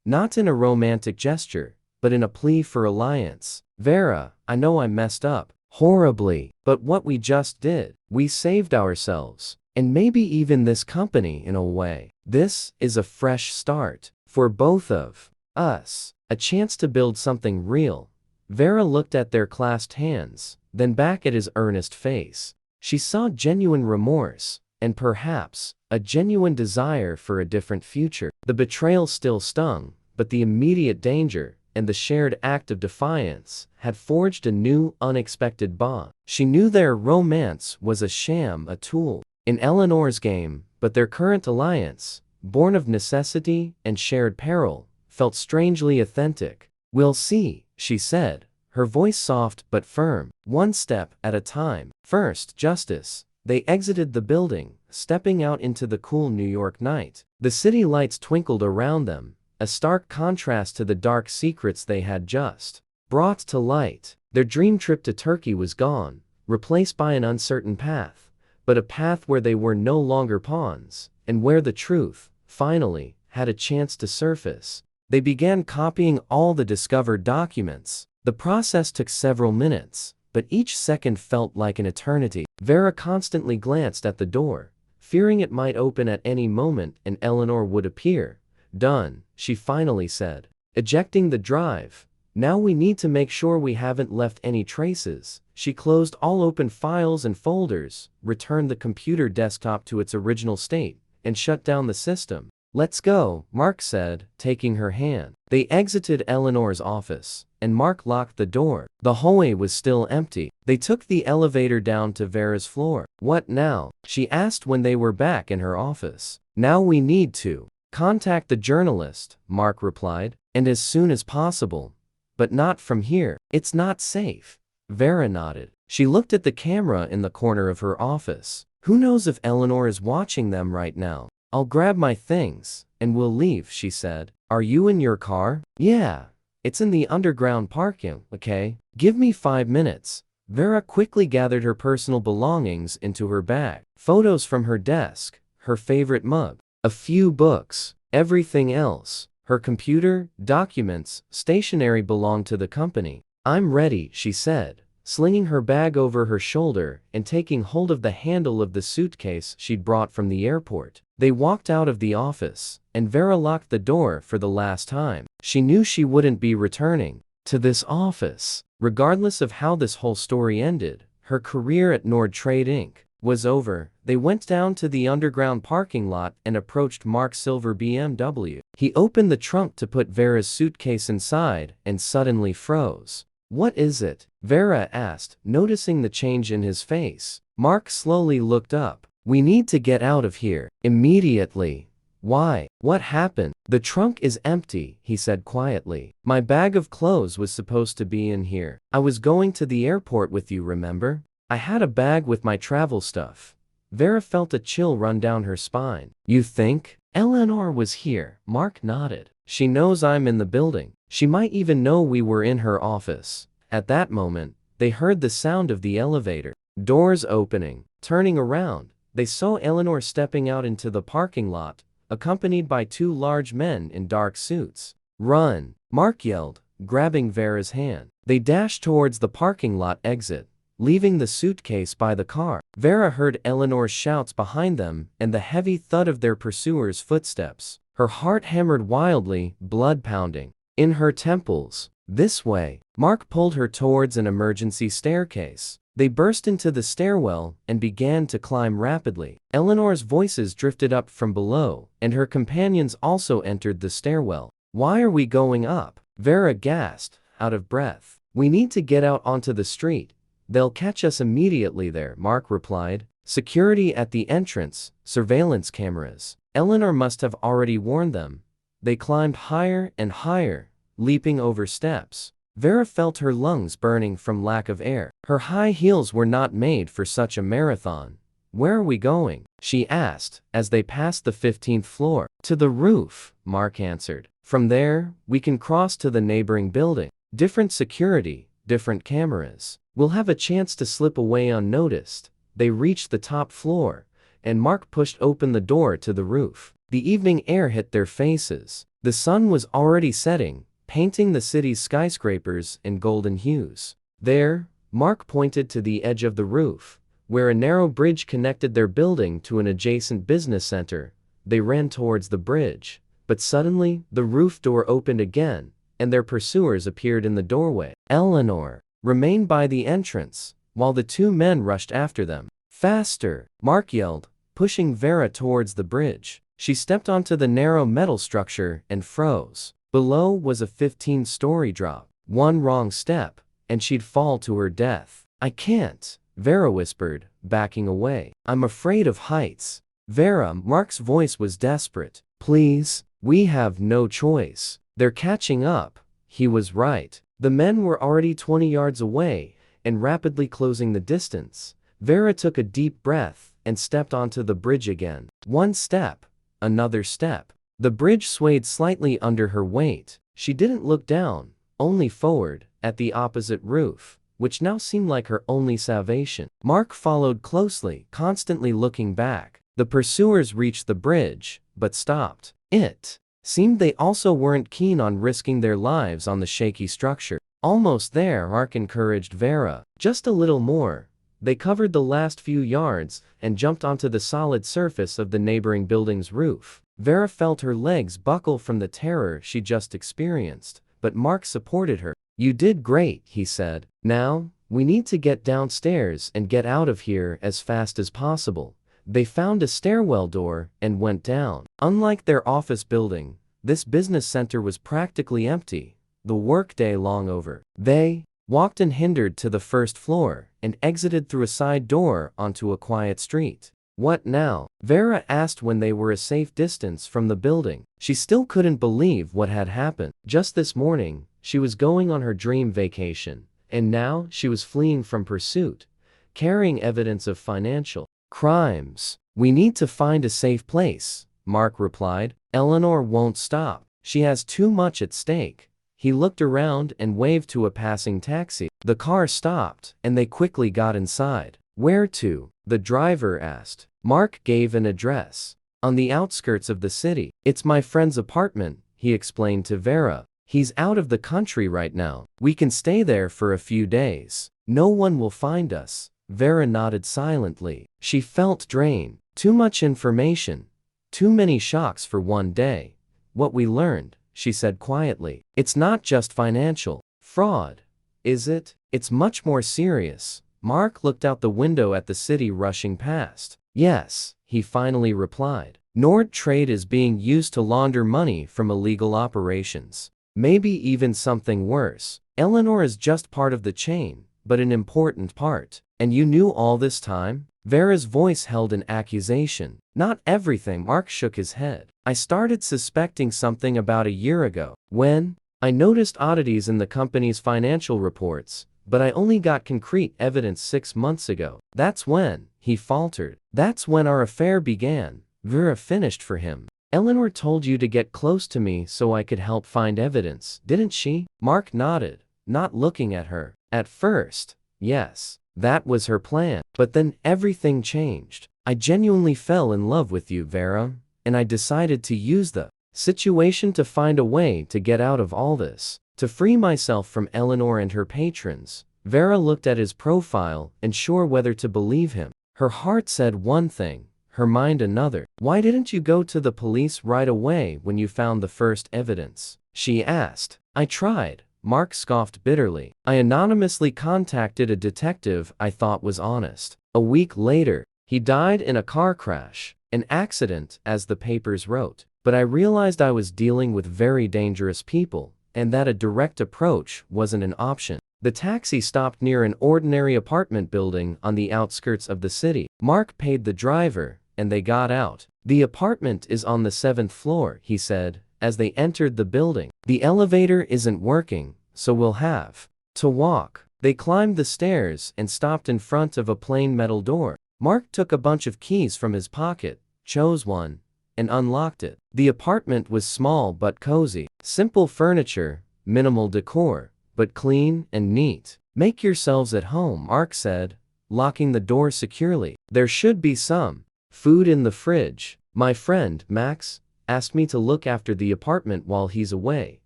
Not in a romantic gesture, but in a plea for alliance. "Vera, I know I messed up horribly, but what we just did, we saved ourselves, and maybe even this company in a way. This is a fresh start for both of us, a chance to build something real." Vera looked at their clasped hands, then back at his earnest face. She saw genuine remorse, and perhaps a genuine desire for a different future. The betrayal still stung, but the immediate danger and the shared act of defiance had forged a new, unexpected bond. She knew their romance was a sham, a tool in Eleanor's game, but their current alliance, born of necessity and shared peril, felt strangely authentic. "We'll see," she said, her voice soft but firm. "One step at a time. First, justice." They exited the building, stepping out into the cool New York night. The city lights twinkled around them, a stark contrast to the dark secrets they had just brought to light. Their dream trip to Turkey was gone, replaced by an uncertain path, but a path where they were no longer pawns, and where the truth, finally, had a chance to surface. They began copying all the discovered documents. The process took several minutes, but each second felt like an eternity. Vera constantly glanced at the door, fearing it might open at any moment and Eleanor would appear. "Done," she finally said, ejecting the drive. "Now we need to make sure we haven't left any traces." She closed all open files and folders, returned the computer desktop to its original state, and shut down the system. "Let's go," Mark said, taking her hand. They exited Eleanor's office, and Mark locked the door. The hallway was still empty. They took the elevator down to Vera's floor. "What now?" she asked when they were back in her office. "Now we need to contact the journalist," Mark replied, "and as soon as possible. But not from here. It's not safe." Vera nodded. She looked at the camera in the corner of her office. "Who knows if Eleanor is watching them right now?" "I'll grab my things, and we'll leave," she said. "Are you in your car?" "Yeah. It's in the underground parking, okay? Give me 5 minutes." Vera quickly gathered her personal belongings into her bag. Photos from her desk, her favorite mug, a few books. Everything else, her computer, documents, stationery, belonged to the company. "I'm ready," she said, slinging her bag over her shoulder and taking hold of the handle of the suitcase she'd brought from the airport. They walked out of the office, and Vera locked the door for the last time. She knew she wouldn't be returning to this office. Regardless of how this whole story ended, her career at Nord Trade Inc. was over. They went down to the underground parking lot and approached Mark's silver BMW. He opened the trunk to put Vera's suitcase inside and suddenly froze. "What is it?" Vera asked, noticing the change in his face. Mark slowly looked up. "We need to get out of here immediately." "Why? What happened?" "The trunk is empty," he said quietly. "My bag of clothes was supposed to be in here. I was going to the airport with you, remember? I had a bag with my travel stuff." Vera felt a chill run down her spine. "You think Eleanor was here?" Mark nodded. "She knows I'm in the building. She might even know we were in her office." At that moment, they heard the sound of the elevator doors opening. Turning around, they saw Eleanor stepping out into the parking lot, accompanied by 2 large men in dark suits. "Run!" Mark yelled, grabbing Vera's hand. They dashed towards the parking lot exit, leaving the suitcase by the car. Vera heard Eleanor's shouts behind them and the heavy thud of their pursuers' footsteps. Her heart hammered wildly, blood pounding in her temples. "This way." Mark pulled her towards an emergency staircase. They burst into the stairwell and began to climb rapidly. Eleanor's voices drifted up from below, and her companions also entered the stairwell. "Why are we going up?" Vera gasped, out of breath. We need to get out onto the street. They'll catch us immediately there, Mark replied. Security at the entrance, surveillance cameras. Eleanor must have already warned them. They climbed higher and higher, leaping over steps. Vera felt her lungs burning from lack of air. Her high heels were not made for such a marathon. Where are we going? She asked, as they passed the 15th floor. To the roof, Mark answered. From there, we can cross to the neighboring building. Different security, different cameras. We'll have a chance to slip away unnoticed. They reached the top floor, and Mark pushed open the door to the roof. The evening air hit their faces. The sun was already setting, painting the city's skyscrapers in golden hues. There, Mark pointed to the edge of the roof, where a narrow bridge connected their building to an adjacent business center. They ran towards the bridge, but suddenly, the roof door opened again, and their pursuers appeared in the doorway. Eleanor remained by the entrance, while the two men rushed after them. Faster, Mark yelled, pushing Vera towards the bridge. She stepped onto the narrow metal structure and froze. Below was a 15-story drop. One wrong step, and she'd fall to her death. I can't, Vera whispered, backing away. I'm afraid of heights. Vera, Mark's voice was desperate. Please, we have no choice. They're catching up. He was right. The men were already 20 yards away and rapidly closing the distance. Vera took a deep breath and stepped onto the bridge again. One step, another step. The bridge swayed slightly under her weight. She didn't look down, only forward, at the opposite roof, which now seemed like her only salvation. Mark followed closely, constantly looking back. The pursuers reached the bridge, but stopped. It seemed they also weren't keen on risking their lives on the shaky structure. Almost there, Mark encouraged Vera. Just a little more. They covered the last few yards and jumped onto the solid surface of the neighboring building's roof. Vera felt her legs buckle from the terror she just experienced, but Mark supported her. You did great, he said. Now, we need to get downstairs and get out of here as fast as possible. They found a stairwell door and went down. Unlike their office building, this business center was practically empty, the workday long over. They walked unhindered to the first floor and exited through a side door onto a quiet street. What now? Vera asked when they were a safe distance from the building. She still couldn't believe what had happened. Just this morning, she was going on her dream vacation, and now she was fleeing from pursuit, carrying evidence of financial crimes. We need to find a safe place, Mark replied. Eleanor won't stop. She has too much at stake. He looked around and waved to a passing taxi. The car stopped, and they quickly got inside. Where to? The driver asked. Mark gave an address. On the outskirts of the city. It's my friend's apartment, he explained to Vera. He's out of the country right now. We can stay there for a few days. No one will find us. Vera nodded silently. She felt drained. Too much information. Too many shocks for one day. What we learned, she said quietly. It's not just financial fraud, is it? It's much more serious. Mark looked out the window at the city rushing past. Yes, he finally replied. Nord Trade is being used to launder money from illegal operations. Maybe even something worse. Eleanor is just part of the chain, but an important part. And you knew all this time? Vera's voice held an accusation. Not everything. Mark shook his head. I started suspecting something about a year ago. When? I noticed oddities in the company's financial reports, but I only got concrete evidence 6 months ago. That's when, he faltered. That's when our affair began. Vera finished for him. Eleanor told you to get close to me so I could help find evidence, didn't she? Mark nodded, not looking at her. At first, yes, that was her plan. But then everything changed. I genuinely fell in love with you, Vera, and I decided to use the situation to find a way to get out of all this. To free myself from Eleanor and her patrons. Vera looked at his profile, unsure whether to believe him. Her heart said one thing, her mind another. Why didn't you go to the police right away when you found the first evidence? She asked. I tried, Mark scoffed bitterly. I anonymously contacted a detective I thought was honest. A week later, he died in a car crash. An accident, as the papers wrote. But I realized I was dealing with very dangerous people. and that a direct approach wasn't an option. The taxi stopped near an ordinary apartment building on the outskirts of the city. Mark paid the driver, and they got out. "The apartment is on the 7th floor," he said, as they entered the building. "The elevator isn't working, so we'll have to walk." They climbed the stairs and stopped in front of a plain metal door. Mark took a bunch of keys from his pocket, chose one, and unlocked it. The apartment was small but cozy. Simple furniture, minimal decor, but clean and neat. "Make yourselves at home," Mark said, locking the door securely. "There should be some food in the fridge. My friend, Max, asked me to look after the apartment while he's away."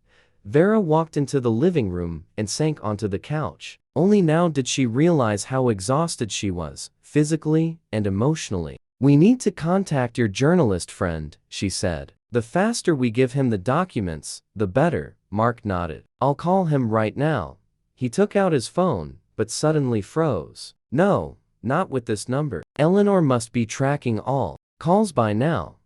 Vera walked into the living room and sank onto the couch. Only now did she realize how exhausted she was, physically and emotionally. "We need to contact your journalist friend," she said. "The faster we give him the documents, the better." Mark nodded. "I'll call him right now." He took out his phone, but suddenly froze. "No, not with this number. Eleanor must be tracking all calls by now."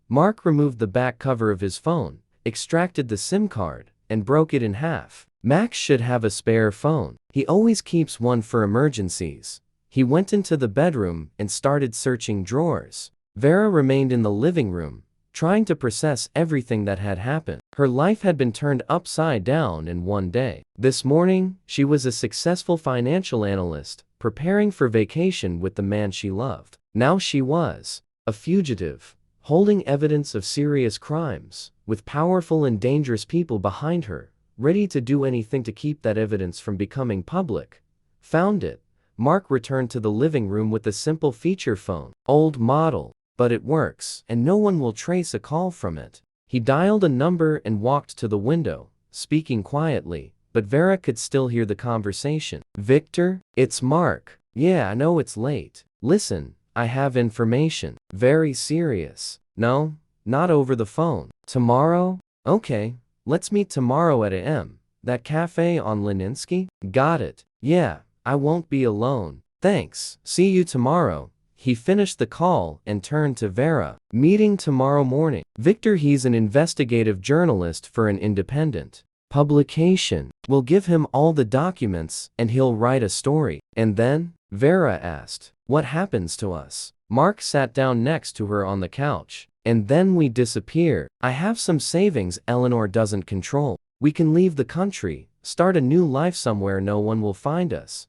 Mark removed the back cover of his phone, extracted the SIM card, and broke it in half. Max should have a spare phone. He always keeps one for emergencies. He went into the bedroom and started searching drawers. Vera remained in the living room, trying to process everything that had happened. Her life had been turned upside down in one day. This morning, she was a successful financial analyst, preparing for vacation with the man she loved. Now she was a fugitive, holding evidence of serious crimes, with powerful and dangerous people behind her, ready to do anything to keep that evidence from becoming public. Found it. Mark returned to the living room with a simple feature phone. Old model, but it works, and no one will trace a call from it. He dialed a number and walked to the window, speaking quietly, but Vera could still hear the conversation. "Victor? It's Mark. Yeah, I know it's late. Listen, I have information." Very serious. "No, not over the phone. Tomorrow? Okay, let's meet tomorrow at a.m. That cafe on Leninsky?" "Got it. Yeah, I won't be alone. Thanks. See you tomorrow." He finished the call and turned to Vera. "Meeting tomorrow morning." Victor, he's an investigative journalist for an independent publication. "We'll give him all the documents and he'll write a story." "And then?" Vera asked. "What happens to us?" Mark sat down next to her on the couch. "And then we disappear. I have some savings Eleanor doesn't control. We can leave the country, start a new life somewhere no one will find us."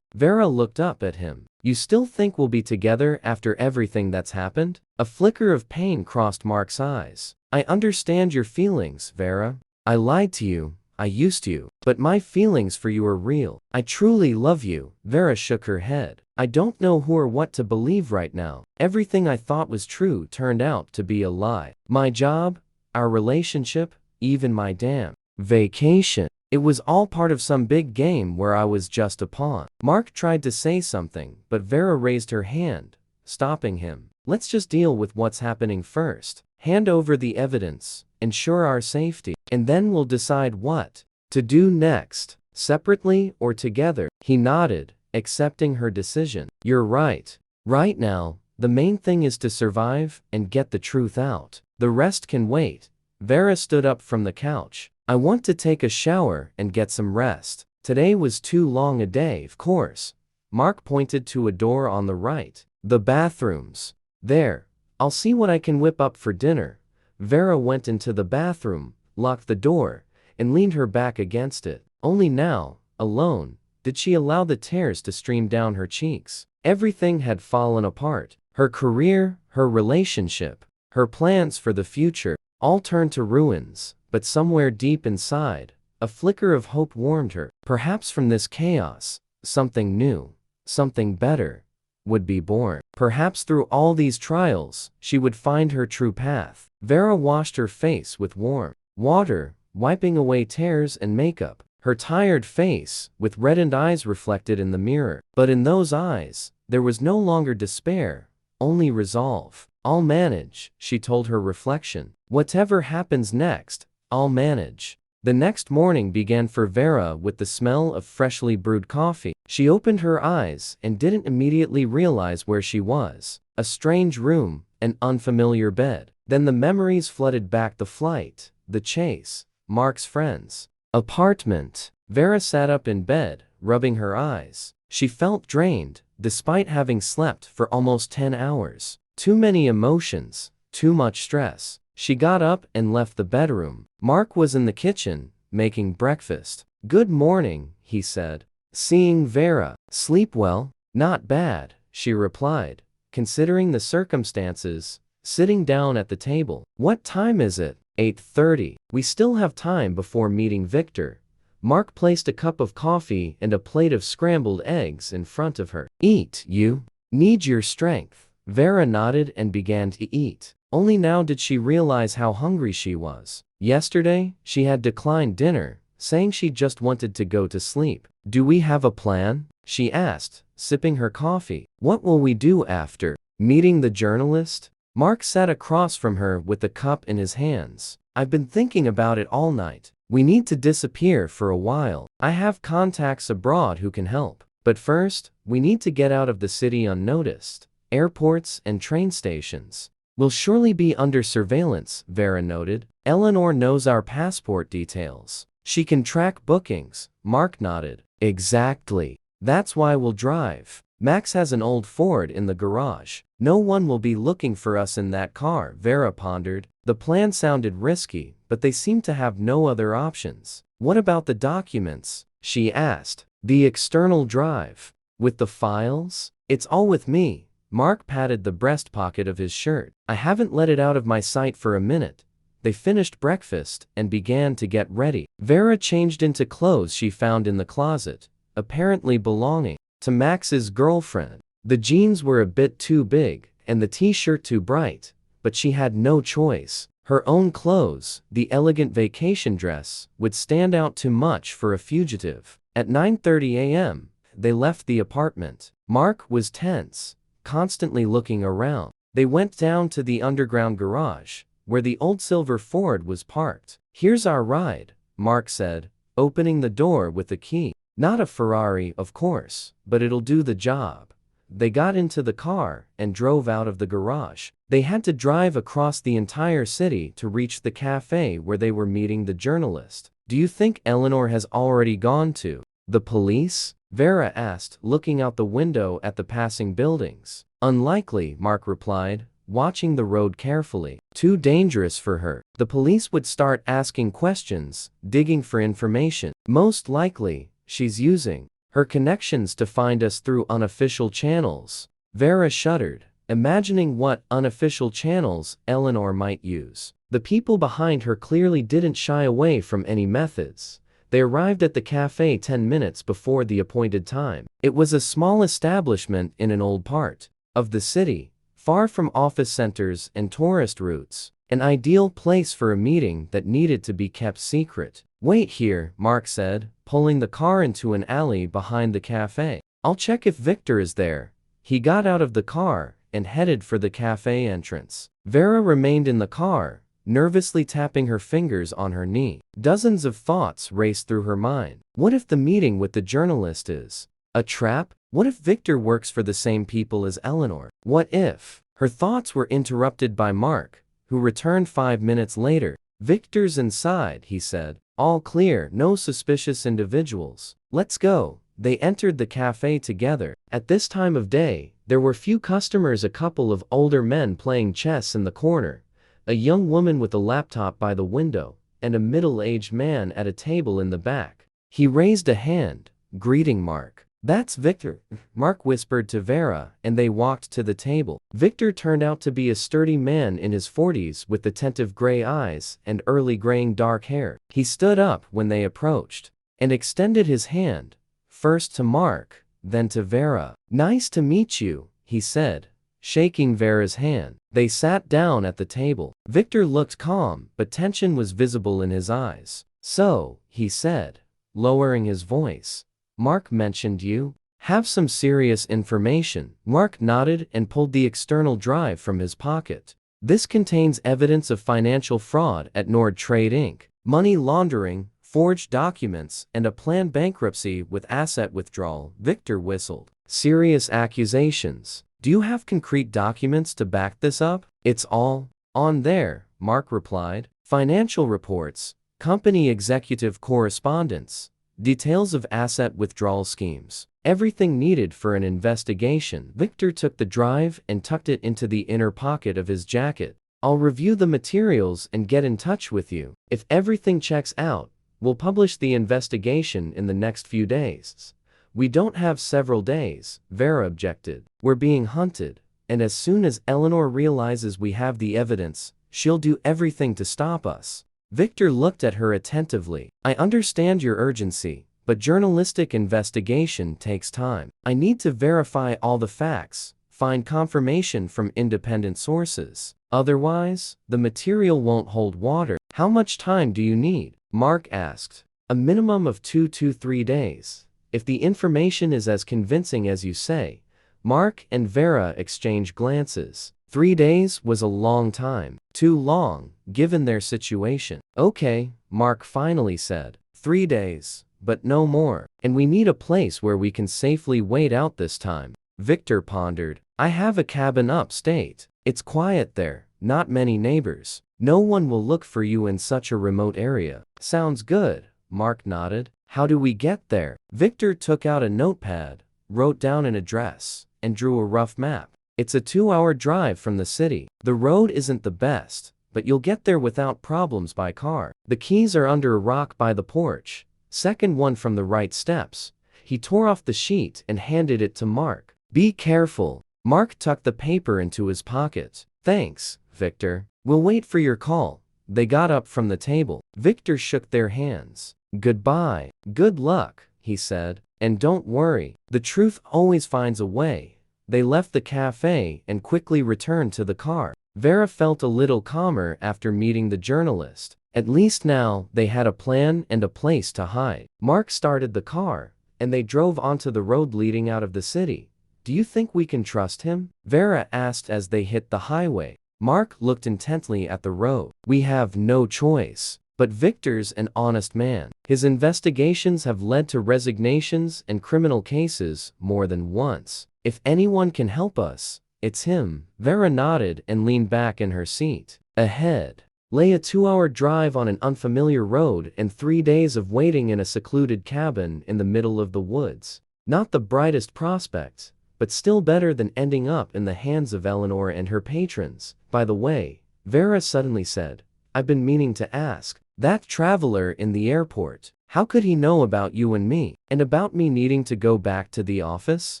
Vera looked up at him. "You still think we'll be together after everything that's happened?" A flicker of pain crossed Mark's eyes. "I understand your feelings, Vera. I lied to you, I used you, but my feelings for you are real. I truly love you." Vera shook her head. "I don't know who or what to believe right now. Everything I thought was true turned out to be a lie. My job, our relationship, even my damn vacation. It was all part of some big game where I was just a pawn." Mark tried to say something, but Vera raised her hand, stopping him. "Let's just deal with what's happening first. Hand over the evidence, ensure our safety, and then we'll decide what to do next, separately or together." He nodded, accepting her decision. "You're right. Right now, the main thing is to survive and get the truth out. The rest can wait." Vera stood up from the couch. "I want to take a shower and get some rest. Today was too long a day, of course." Mark pointed to a door on the right. "The bathrooms. There. I'll see what I can whip up for dinner." Vera went into the bathroom, locked the door, and leaned her back against it. Only now, alone, did she allow the tears to stream down her cheeks. Everything had fallen apart. Her career, her relationship, her plans for the future, all turned to ruins. But somewhere deep inside, a flicker of hope warmed her. Perhaps from this chaos, something new, something better, would be born. Perhaps through all these trials, she would find her true path. Vera washed her face with warm water, wiping away tears and makeup. Her tired face, with reddened eyes reflected in the mirror. But in those eyes, there was no longer despair, only resolve. "I'll manage," she told her reflection. "Whatever happens next, I'll manage." The next morning began for Vera with the smell of freshly brewed coffee. She opened her eyes and didn't immediately realize where she was. A strange room, an unfamiliar bed. Then the memories flooded back: the flight, the chase, Mark's friend's apartment. Vera sat up in bed, rubbing her eyes. She felt drained, despite having slept for almost 10 hours. Too many emotions, too much stress. She got up and left the bedroom. Mark was in the kitchen, making breakfast. "Good morning," he said, seeing Vera. "Sleep well?" "Not bad," she replied, considering the circumstances, sitting down at the table. "What time is it?" 8:30. "We still have time before meeting Victor." Mark placed a cup of coffee and a plate of scrambled eggs in front of her. "Eat, you need your strength." Vera nodded and began to eat. Only now did she realize how hungry she was. Yesterday, she had declined dinner, saying she just wanted to go to sleep. "Do we have a plan?" she asked, sipping her coffee. "What will we do after meeting the journalist?" Mark sat across from her with the cup in his hands. "I've been thinking about it all night. We need to disappear for a while. I have contacts abroad who can help. But first, we need to get out of the city unnoticed. Airports and train stations will surely be under surveillance," Vera noted. "Eleanor knows our passport details. She can track bookings." Mark nodded. "Exactly. That's why we'll drive. Max has an old Ford in the garage. No one will be looking for us in that car," Vera pondered. The plan sounded risky, but they seemed to have no other options. "What about the documents?" she asked. "The external drive with the files?" "It's all with me." Mark patted the breast pocket of his shirt. "I haven't let it out of my sight for a minute." They finished breakfast and began to get ready. Vera changed into clothes she found in the closet, apparently belonging to Max's girlfriend. The jeans were a bit too big, and the t-shirt too bright, but she had no choice. Her own clothes, the elegant vacation dress, would stand out too much for a fugitive. At 9:30 a.m., they left the apartment. Mark was tense, constantly looking around. They went down to the underground garage, where the old silver Ford was parked. "Here's our ride," Mark said, opening the door with the key. "Not a Ferrari, of course, but it'll do the job." They got into the car and drove out of the garage. They had to drive across the entire city to reach the cafe where they were meeting the journalist. "Do you think Eleanor has already gone to the police?" Vera asked, looking out the window at the passing buildings. "Unlikely," Mark replied, watching the road carefully. "Too dangerous for her. The police would start asking questions, digging for information. Most likely, she's using her connections to find us through unofficial channels." Vera shuddered, imagining what unofficial channels Eleanor might use. The people behind her clearly didn't shy away from any methods. They arrived at the cafe 10 minutes before the appointed time. It was a small establishment in an old part of the city, far from office centers and tourist routes, an ideal place for a meeting that needed to be kept secret. "Wait here," Mark said, pulling the car into an alley behind the cafe. "I'll check if Victor is there." He got out of the car and headed for the cafe entrance. Vera remained in the car, nervously tapping her fingers on her knee. Dozens of thoughts raced through her mind. What if the meeting with the journalist is a trap? What if Victor works for the same people as Eleanor? What if? Her thoughts were interrupted by Mark, who returned 5 minutes later. "Victor's inside," he said. "All clear, no suspicious individuals. Let's go." They entered the cafe together. At this time of day, there were few customers, a couple of older men playing chess in the corner, a young woman with a laptop by the window, and a middle-aged man at a table in the back. He raised a hand, greeting Mark. "That's Victor," Mark whispered to Vera, and they walked to the table. Victor turned out to be a sturdy man in his 40s with attentive gray eyes and early graying dark hair. He stood up when they approached and extended his hand, first to Mark, then to Vera. "Nice to meet you," he said, shaking Vera's hand. They sat down at the table. Victor looked calm, but tension was visible in his eyes. "So," he said, lowering his voice, "Mark mentioned you have some serious information." Mark nodded and pulled the external drive from his pocket. "This contains evidence of financial fraud at Nord Trade Inc., money laundering, forged documents, and a planned bankruptcy with asset withdrawal." Victor whistled. "Serious accusations. Do you have concrete documents to back this up?" "It's all on there," Mark replied. "Financial reports, company executive correspondence, details of asset withdrawal schemes, everything needed for an investigation. Victor took the drive and tucked it into the inner pocket of his jacket. I'll review the materials and get in touch with you. If everything checks out, we'll publish the investigation in the next few days. We don't have several days, Vera objected. We're being hunted, and as soon as Eleanor realizes we have the evidence, she'll do everything to stop us. Victor looked at her attentively. I understand your urgency, but journalistic investigation takes time. I need to verify all the facts, find confirmation from independent sources. Otherwise, the material won't hold water. How much time do you need? Mark asked. A minimum of 2 to 3 days. If the information is as convincing as you say. Mark and Vera exchanged glances. 3 days was a long time. Too long, given their situation. Okay, Mark finally said. 3 days, but no more. And we need a place where we can safely wait out this time. Victor pondered. I have a cabin upstate. It's quiet there, not many neighbors. No one will look for you in such a remote area. Sounds good, Mark nodded. How do we get there? Victor took out a notepad, wrote down an address, and drew a rough map. It's a 2-hour drive from the city. The road isn't the best, but you'll get there without problems by car. The keys are under a rock by the porch. Second one from the right steps. He tore off the sheet and handed it to Mark. Be careful. Mark tucked the paper into his pocket. Thanks, Victor. We'll wait for your call. They got up from the table. Victor shook their hands. Goodbye. Good luck, he said. And don't worry, the truth always finds a way. They left the cafe and quickly returned to the car. Vera felt a little calmer after meeting the journalist. At least now, they had a plan and a place to hide. Mark started the car, and they drove onto the road leading out of the city. Do you think we can trust him? Vera asked as they hit the highway. Mark looked intently at the road. We have no choice. But Victor's an honest man. His investigations have led to resignations and criminal cases more than once. If anyone can help us, it's him. Vera nodded and leaned back in her seat. Ahead lay a 2-hour drive on an unfamiliar road and 3 days of waiting in a secluded cabin in the middle of the woods. Not the brightest prospect, but still better than ending up in the hands of Eleanor and her patrons. By the way, Vera suddenly said, I've been meaning to ask. That traveler in the airport, how could he know about you and me? And about me needing to go back to the office?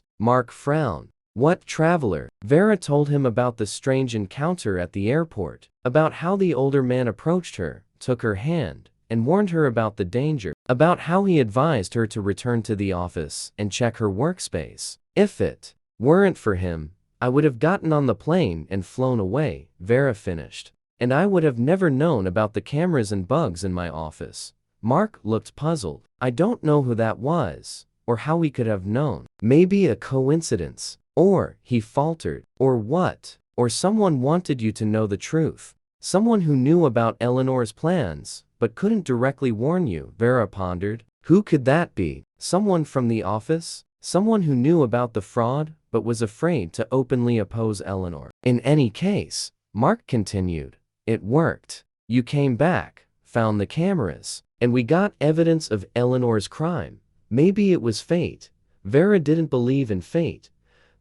Mark frowned. What traveler? Vera told him about the strange encounter at the airport, about how the older man approached her, took her hand, and warned her about the danger, about how he advised her to return to the office and check her workspace. If it weren't for him, I would have gotten on the plane and flown away, Vera finished. And I would have never known about the cameras and bugs in my office. Mark looked puzzled. I don't know who that was, or how we could have known. Maybe a coincidence. Or, he faltered. Or what? Or someone wanted you to know the truth. Someone who knew about Eleanor's plans, but couldn't directly warn you, Vera pondered. Who could that be? Someone from the office? Someone who knew about the fraud, but was afraid to openly oppose Eleanor. In any case, Mark continued. It worked. You came back, found the cameras, and we got evidence of Eleanor's crime. Maybe it was fate. Vera didn't believe in fate,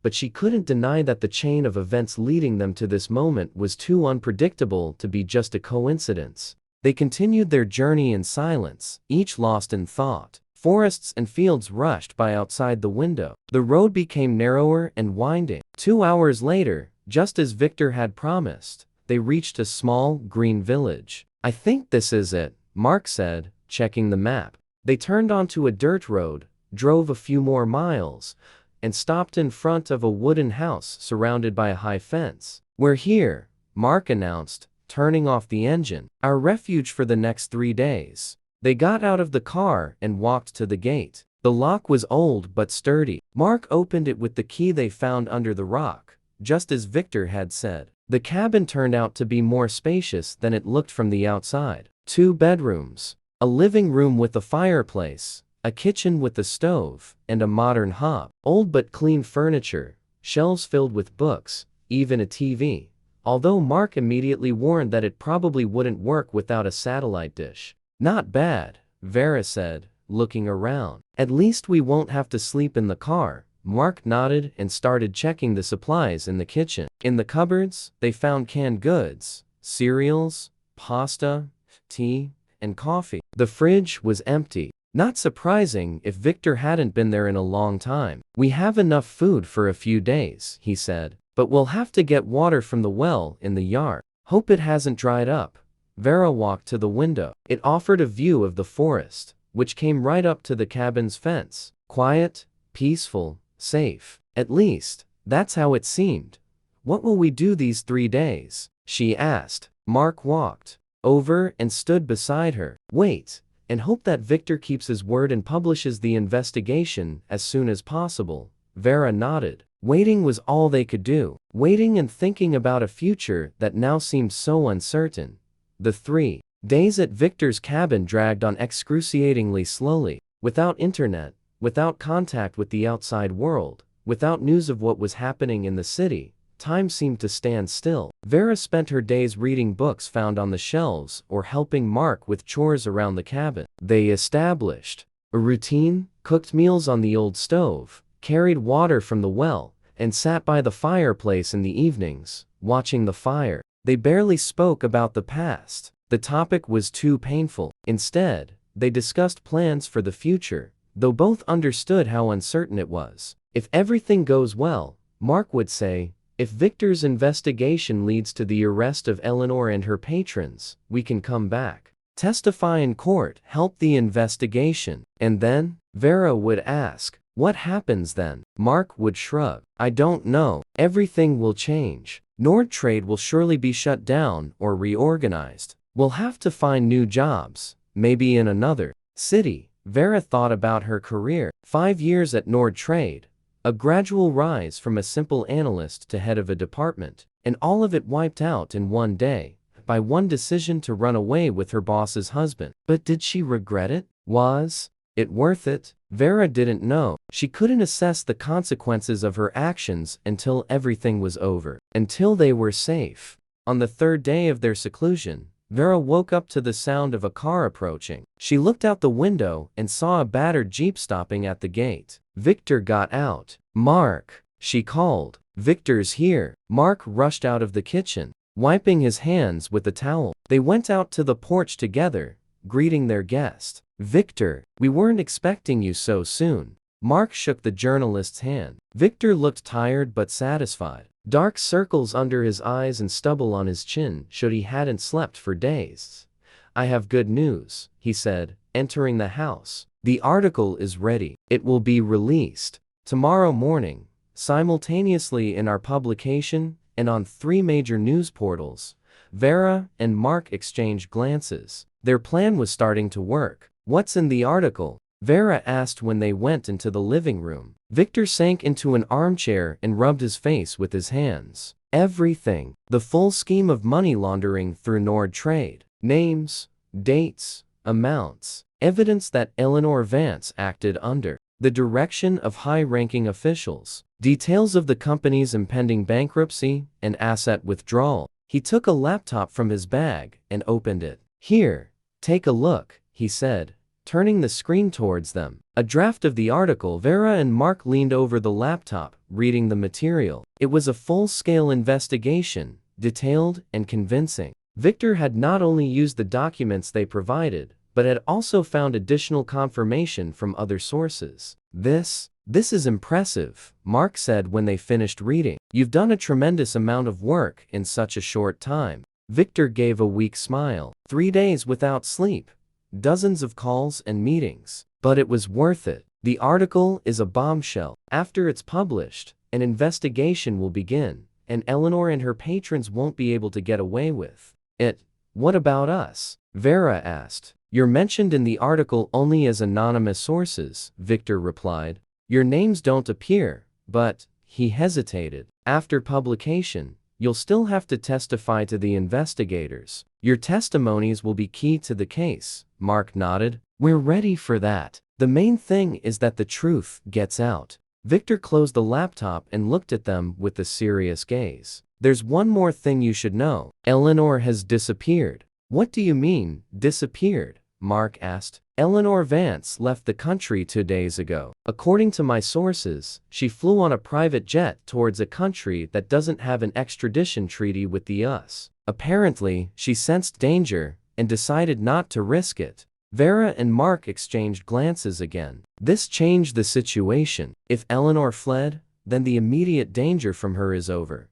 but she couldn't deny that the chain of events leading them to this moment was too unpredictable to be just a coincidence. They continued their journey in silence, each lost in thought. Forests and fields rushed by outside the window. The road became narrower and winding. 2 hours later, just as Victor had promised, they reached a small, green village. I think this is it, Mark said, checking the map. They turned onto a dirt road, drove a few more miles, and stopped in front of a wooden house surrounded by a high fence. We're here, Mark announced, turning off the engine. Our refuge for the next 3 days. They got out of the car and walked to the gate. The lock was old but sturdy. Mark opened it with the key they found under the rock, just as Victor had said. The cabin turned out to be more spacious than it looked from the outside. 2 bedrooms, a living room with a fireplace, a kitchen with a stove, and a modern hob. Old but clean furniture, shelves filled with books, even a TV. Although Mark immediately warned that it probably wouldn't work without a satellite dish. Not bad, Vera said, looking around. At least we won't have to sleep in the car. Mark nodded and started checking the supplies in the kitchen. In the cupboards, they found canned goods, cereals, pasta, tea, and coffee. The fridge was empty. Not surprising if Victor hadn't been there in a long time. We have enough food for a few days, he said, but we'll have to get water from the well in the yard. Hope it hasn't dried up. Vera walked to the window. It offered a view of the forest, which came right up to the cabin's fence. Quiet, peaceful, safe. At least, that's how it seemed. What will we do these 3 days? She asked. Mark walked over and stood beside her. Wait, and hope that Victor keeps his word and publishes the investigation as soon as possible. Vera nodded. Waiting was all they could do. Waiting and thinking about a future that now seemed so uncertain. The 3 days at Victor's cabin dragged on excruciatingly slowly. Without internet, without contact with the outside world, without news of what was happening in the city, time seemed to stand still. Vera spent her days reading books found on the shelves or helping Mark with chores around the cabin. They established a routine, cooked meals on the old stove, carried water from the well, and sat by the fireplace in the evenings, watching the fire. They barely spoke about the past. The topic was too painful. Instead, they discussed plans for the future, though both understood how uncertain it was. If everything goes well, Mark would say, if Victor's investigation leads to the arrest of Eleanor and her patrons, we can come back, testify in court, help the investigation. And then, Vera would ask, what happens then? Mark would shrug. I don't know. Everything will change. Nord Trade will surely be shut down or reorganized. We'll have to find new jobs, maybe in another city. Vera thought about her career. 5 years at Nord Trade, a gradual rise from a simple analyst to head of a department, and all of it wiped out in one day, by one decision to run away with her boss's husband. But did she regret it? Was it worth it? Vera didn't know. She couldn't assess the consequences of her actions until everything was over, until they were safe. On the 3rd day of their seclusion, Vera woke up to the sound of a car approaching. She looked out the window and saw a battered Jeep stopping at the gate. Victor got out. Mark, she called. Victor's here. Mark rushed out of the kitchen, wiping his hands with a towel. They went out to the porch together, greeting their guest. Victor, we weren't expecting you so soon. Mark shook the journalist's hand. Victor looked tired but satisfied. Dark circles under his eyes and stubble on his chin showed he hadn't slept for days. I have good news, he said, entering the house. The article is ready. It will be released tomorrow morning, simultaneously in our publication and on 3 major news portals. Vera and Mark exchanged glances. Their plan was starting to work. What's in the article? Vera asked when they went into the living room. Victor sank into an armchair and rubbed his face with his hands. Everything. The full scheme of money laundering through Nord Trade. Names, dates, amounts. Evidence that Eleanor Vance acted under the direction of high-ranking officials. Details of the company's impending bankruptcy and asset withdrawal. He took a laptop from his bag and opened it. Here, take a look, he said, turning the screen towards them. A draft of the article. Vera and Mark leaned over the laptop, reading the material. It was a full-scale investigation, detailed and convincing. Victor had not only used the documents they provided, but had also found additional confirmation from other sources. This is impressive, Mark said when they finished reading. You've done a tremendous amount of work in such a short time. Victor gave a weak smile. 3 days without sleep. Dozens of calls and meetings. But it was worth it. The article is a bombshell. After it's published, an investigation will begin, and Eleanor and her patrons won't be able to get away with it. What about us? Vera asked. You're mentioned in the article only as anonymous sources, Victor replied. Your names don't appear, but, he hesitated. After publication, you'll still have to testify to the investigators. Your testimonies will be key to the case. Mark nodded. We're ready for that. The main thing is that the truth gets out. Victor closed the laptop and looked at them with a serious gaze. There's one more thing you should know. Eleanor has disappeared. What do you mean, disappeared? Mark asked. Eleanor Vance left the country 2 days ago. According to my sources, she flew on a private jet towards a country that doesn't have an extradition treaty with the US. Apparently, she sensed danger and decided not to risk it. Vera and Mark exchanged glances again. This changed the situation. If Eleanor fled, then the immediate danger from her is over.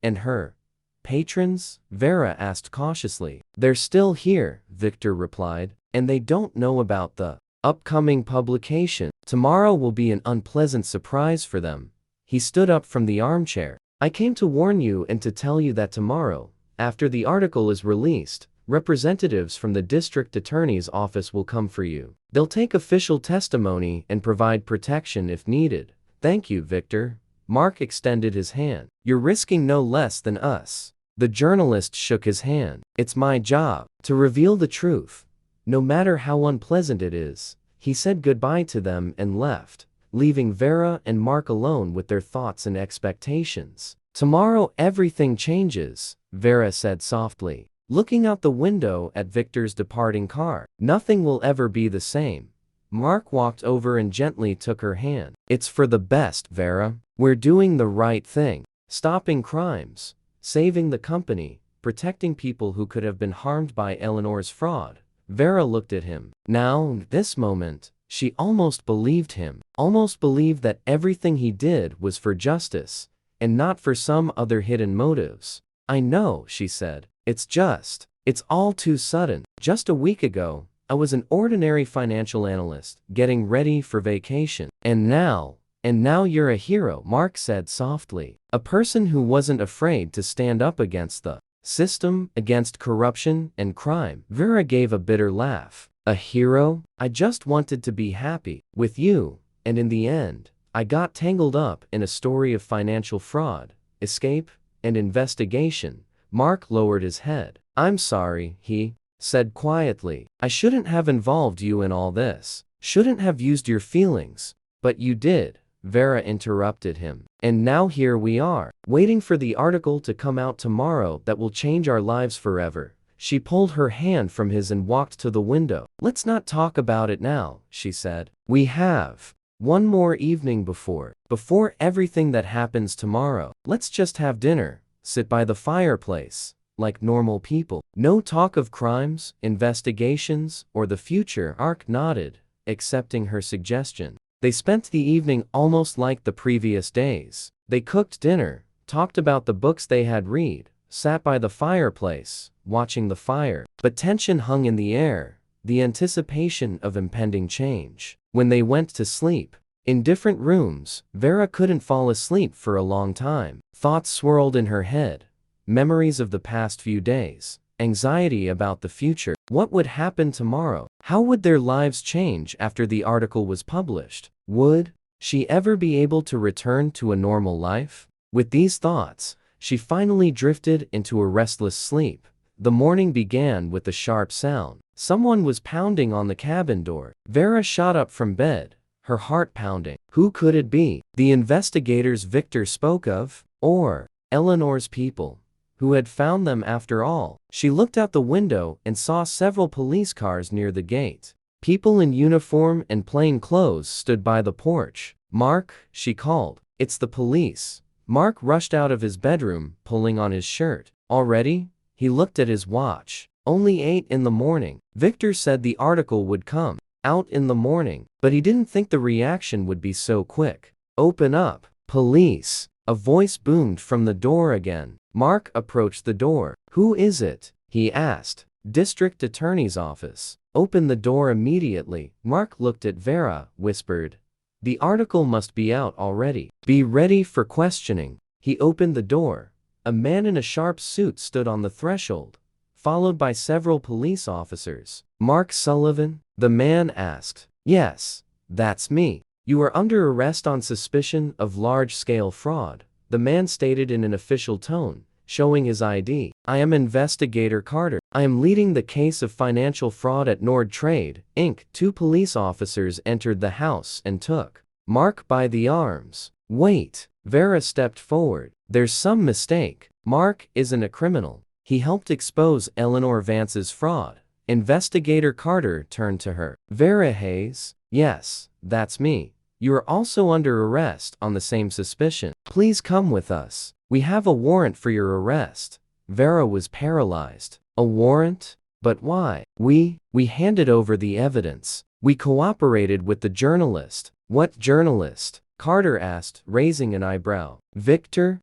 And her patrons? Vera asked cautiously. They're still here, Victor replied, and they don't know about the upcoming publication. Tomorrow will be an unpleasant surprise for them. He stood up from the armchair. I came to warn you and to tell you that tomorrow, after the article is released, representatives from the district attorney's office will come for you. They'll take official testimony and provide protection if needed. Thank you, Victor. Mark extended his hand. You're risking no less than us. The journalist shook his hand. It's my job to reveal the truth, no matter how unpleasant it is. He said goodbye to them and left, leaving Vera and Mark alone with their thoughts and expectations. Tomorrow everything changes, Vera said softly, looking out the window at Victor's departing car. Nothing will ever be the same. Mark walked over and gently took her hand. It's for the best, Vera. We're doing the right thing. Stopping crimes, saving the company, protecting people who could have been harmed by Eleanor's fraud. Vera looked at him. Now, this moment, she almost believed him. Almost believed that everything he did was for justice, and not for some other hidden motives. I know, she said. It's all too sudden. Just a week ago, I was an ordinary financial analyst, getting ready for vacation. And now you're a hero, Mark said softly. A person who wasn't afraid to stand up against the system, against corruption and crime. Vera gave a bitter laugh. A hero? I just wanted to be happy with you, and in the end, I got tangled up in a story of financial fraud, escape, and investigation. Mark lowered his head. I'm sorry, he said quietly. I shouldn't have involved you in all this. Shouldn't have used your feelings. But you did, Vera interrupted him. And now here we are, waiting for the article to come out tomorrow that will change our lives forever. She pulled her hand from his and walked to the window. Let's not talk about it now, she said. We have one more evening before everything that happens tomorrow. Let's just have dinner, sit by the fireplace, like normal people. No talk of crimes, investigations, or the future. Mark nodded, accepting her suggestion. They spent the evening almost like the previous days. They cooked dinner, talked about the books they had read, sat by the fireplace, watching the fire. But tension hung in the air, the anticipation of impending change. When they went to sleep, in different rooms, Vera couldn't fall asleep for a long time. Thoughts swirled in her head. Memories of the past few days. Anxiety about the future. What would happen tomorrow? How would their lives change after the article was published? Would she ever be able to return to a normal life? With these thoughts, she finally drifted into a restless sleep. The morning began with a sharp sound. Someone was pounding on the cabin door. Vera shot up from bed, her heart pounding. Who could it be? The investigators Victor spoke of? Or Eleanor's people, who had found them after all? She looked out the window and saw several police cars near the gate. People in uniform and plain clothes stood by the porch. Mark, she called. It's the police. Mark rushed out of his bedroom, pulling on his shirt. Already? He looked at his watch. Only 8 in the morning. Victor said the article would come out in the morning, but he didn't think the reaction would be so quick. Open up. Police. A voice boomed from the door again. Mark approached the door. Who is it? He asked. District Attorney's office. Open the door immediately. Mark looked at Vera, whispered. The article must be out already. Be ready for questioning. He opened the door. A man in a sharp suit stood on the threshold, followed by several police officers. Mark Sullivan? The man asked. Yes, that's me. You are under arrest on suspicion of large-scale fraud, the man stated in an official tone, showing his ID. I am Investigator Carter. I am leading the case of financial fraud at Nord Trade, Inc. 2 police officers entered the house and took Mark by the arms. Wait. Vera stepped forward. There's some mistake. Mark isn't a criminal. He helped expose Eleanor Vance's fraud, Investigator Carter turned to her. Vera Hayes? Yes, that's me. You are also under arrest on the same suspicion. Please come with us. We have a warrant for your arrest. Vera was paralyzed. A warrant? But why? We handed over the evidence. We cooperated with the journalist. What journalist? Carter asked, raising an eyebrow. Victor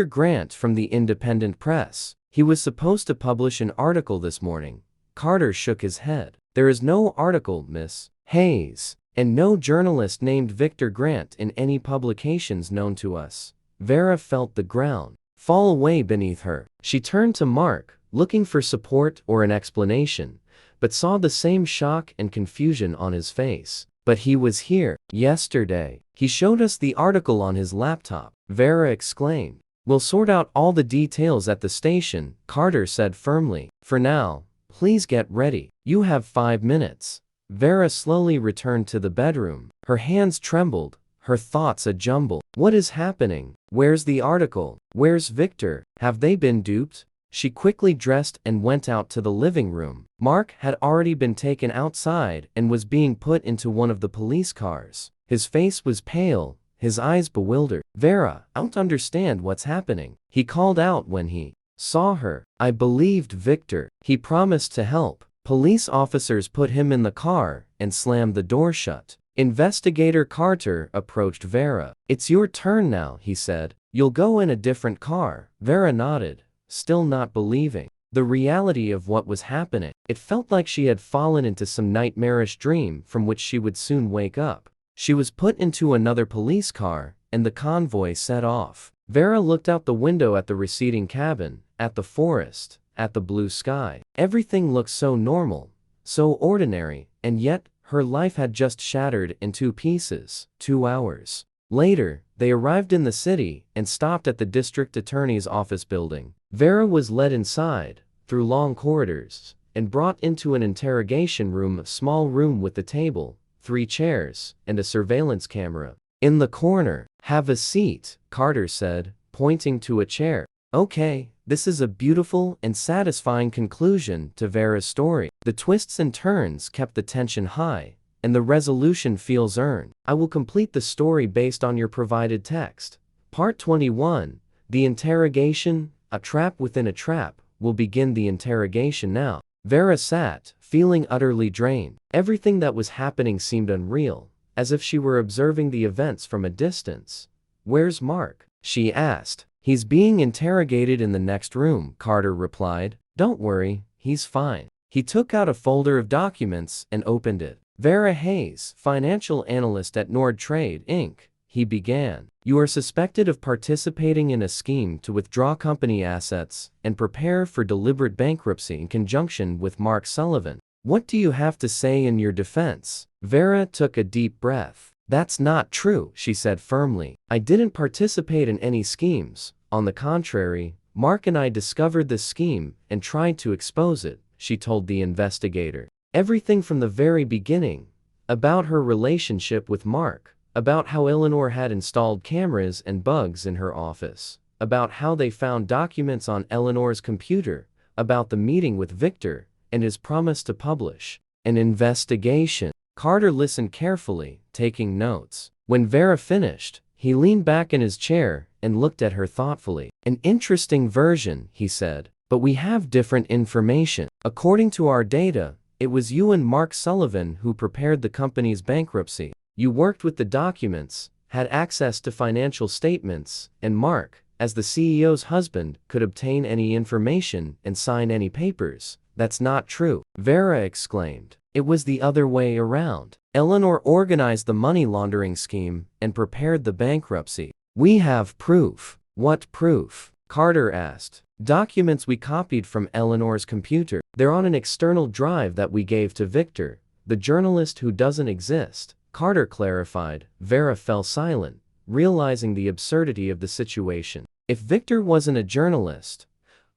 Grant from the Independent Press. He was supposed to publish an article this morning. Carter shook his head. There is no article, Miss Hayes, and no journalist named Victor Grant in any publications known to us. Vera felt the ground fall away beneath her. She turned to Mark, looking for support or an explanation, but saw the same shock and confusion on his face. But he was here yesterday. He showed us the article on his laptop. Vera exclaimed. We'll sort out all the details at the station, Carter said firmly. For now, please get ready. You have 5 minutes. Vera slowly returned to the bedroom. Her hands trembled, her thoughts a jumble. What is happening? Where's the article? Where's Victor? Have they been duped? She quickly dressed and went out to the living room. Mark had already been taken outside and was being put into one of the police cars. His face was pale, his eyes bewildered. Vera, I don't understand what's happening. He called out when he saw her. I believed Victor. He promised to help. Police officers put him in the car and slammed the door shut. Investigator Carter approached Vera. It's your turn now, he said. You'll go in a different car. Vera nodded, still not believing the reality of what was happening. It felt like she had fallen into some nightmarish dream from which she would soon wake up. She was put into another police car, and the convoy set off. Vera looked out the window at the receding cabin, at the forest, at the blue sky. Everything looked so normal, so ordinary, and yet her life had just shattered in 2 pieces. 2 hours later, they arrived in the city and stopped at the district attorney's office building. Vera was led inside, through long corridors, and brought into an interrogation room, a small room with a table, 3 chairs, and a surveillance camera. In the corner. Have a seat, Carter said, pointing to a chair. Okay, this is a beautiful and satisfying conclusion to Vera's story. The twists and turns kept the tension high, and the resolution feels earned. I will complete the story based on your provided text. Part 21, The Interrogation, A Trap Within a Trap, will begin the interrogation now. Vera sat, feeling utterly drained. Everything that was happening seemed unreal, as if she were observing the events from a distance. Where's Mark? She asked. He's being interrogated in the next room, Carter replied. Don't worry, he's fine. He took out a folder of documents and opened it. Vera Hayes, financial analyst at Nord Trade Inc., he began. You are suspected of participating in a scheme to withdraw company assets and prepare for deliberate bankruptcy in conjunction with Mark Sullivan. What do you have to say in your defense? Vera took a deep breath. That's not true, she said firmly. I didn't participate in any schemes. On the contrary, Mark and I discovered this scheme and tried to expose it, she told the investigator. Everything from the very beginning. About her relationship with Mark. About how Eleanor had installed cameras and bugs in her office. About how they found documents on Eleanor's computer. About the meeting with Victor and his promise to publish an investigation. Carter listened carefully, taking notes. When Vera finished, he leaned back in his chair and looked at her thoughtfully. An interesting version, he said, but we have different information. According to our data, it was you and Mark Sullivan who prepared the company's bankruptcy. You worked with the documents, had access to financial statements, and Mark, as the CEO's husband, could obtain any information and sign any papers. That's not true, Vera exclaimed. It was the other way around. Eleanor organized the money laundering scheme and prepared the bankruptcy. We have proof. What proof? Carter asked. Documents we copied from Eleanor's computer. They're on an external drive that we gave to Victor, the journalist who doesn't exist, Carter clarified. Vera fell silent, realizing the absurdity of the situation. If Victor wasn't a journalist,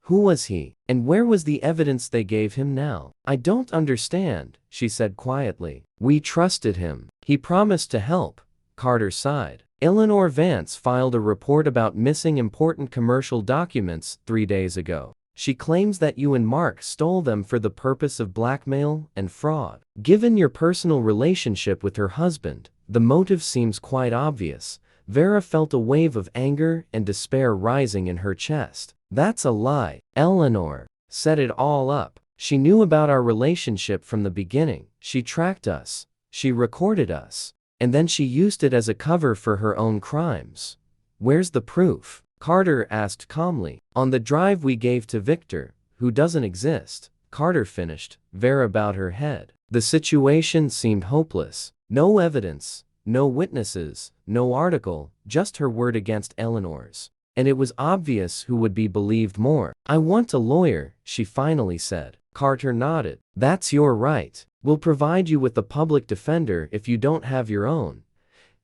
who was he? And where was the evidence they gave him now? I don't understand, she said quietly. We trusted him. He promised to help. Carter sighed. Eleanor Vance filed a report about missing important commercial documents 3 days ago. She claims that you and Mark stole them for the purpose of blackmail and fraud. Given your personal relationship with her husband, the motive seems quite obvious. Vera felt a wave of anger and despair rising in her chest. That's a lie. Eleanor set it all up. She knew about our relationship from the beginning. She tracked us. She recorded us. And then she used it as a cover for her own crimes. Where's the proof? Carter asked calmly. On the drive we gave to Victor, who doesn't exist. Carter finished. Vera bowed her head. The situation seemed hopeless. No evidence, no witnesses, no article, just her word against Eleanor's. And it was obvious who would be believed more. I want a lawyer, she finally said. Carter nodded. That's your right. We'll provide you with a public defender if you don't have your own.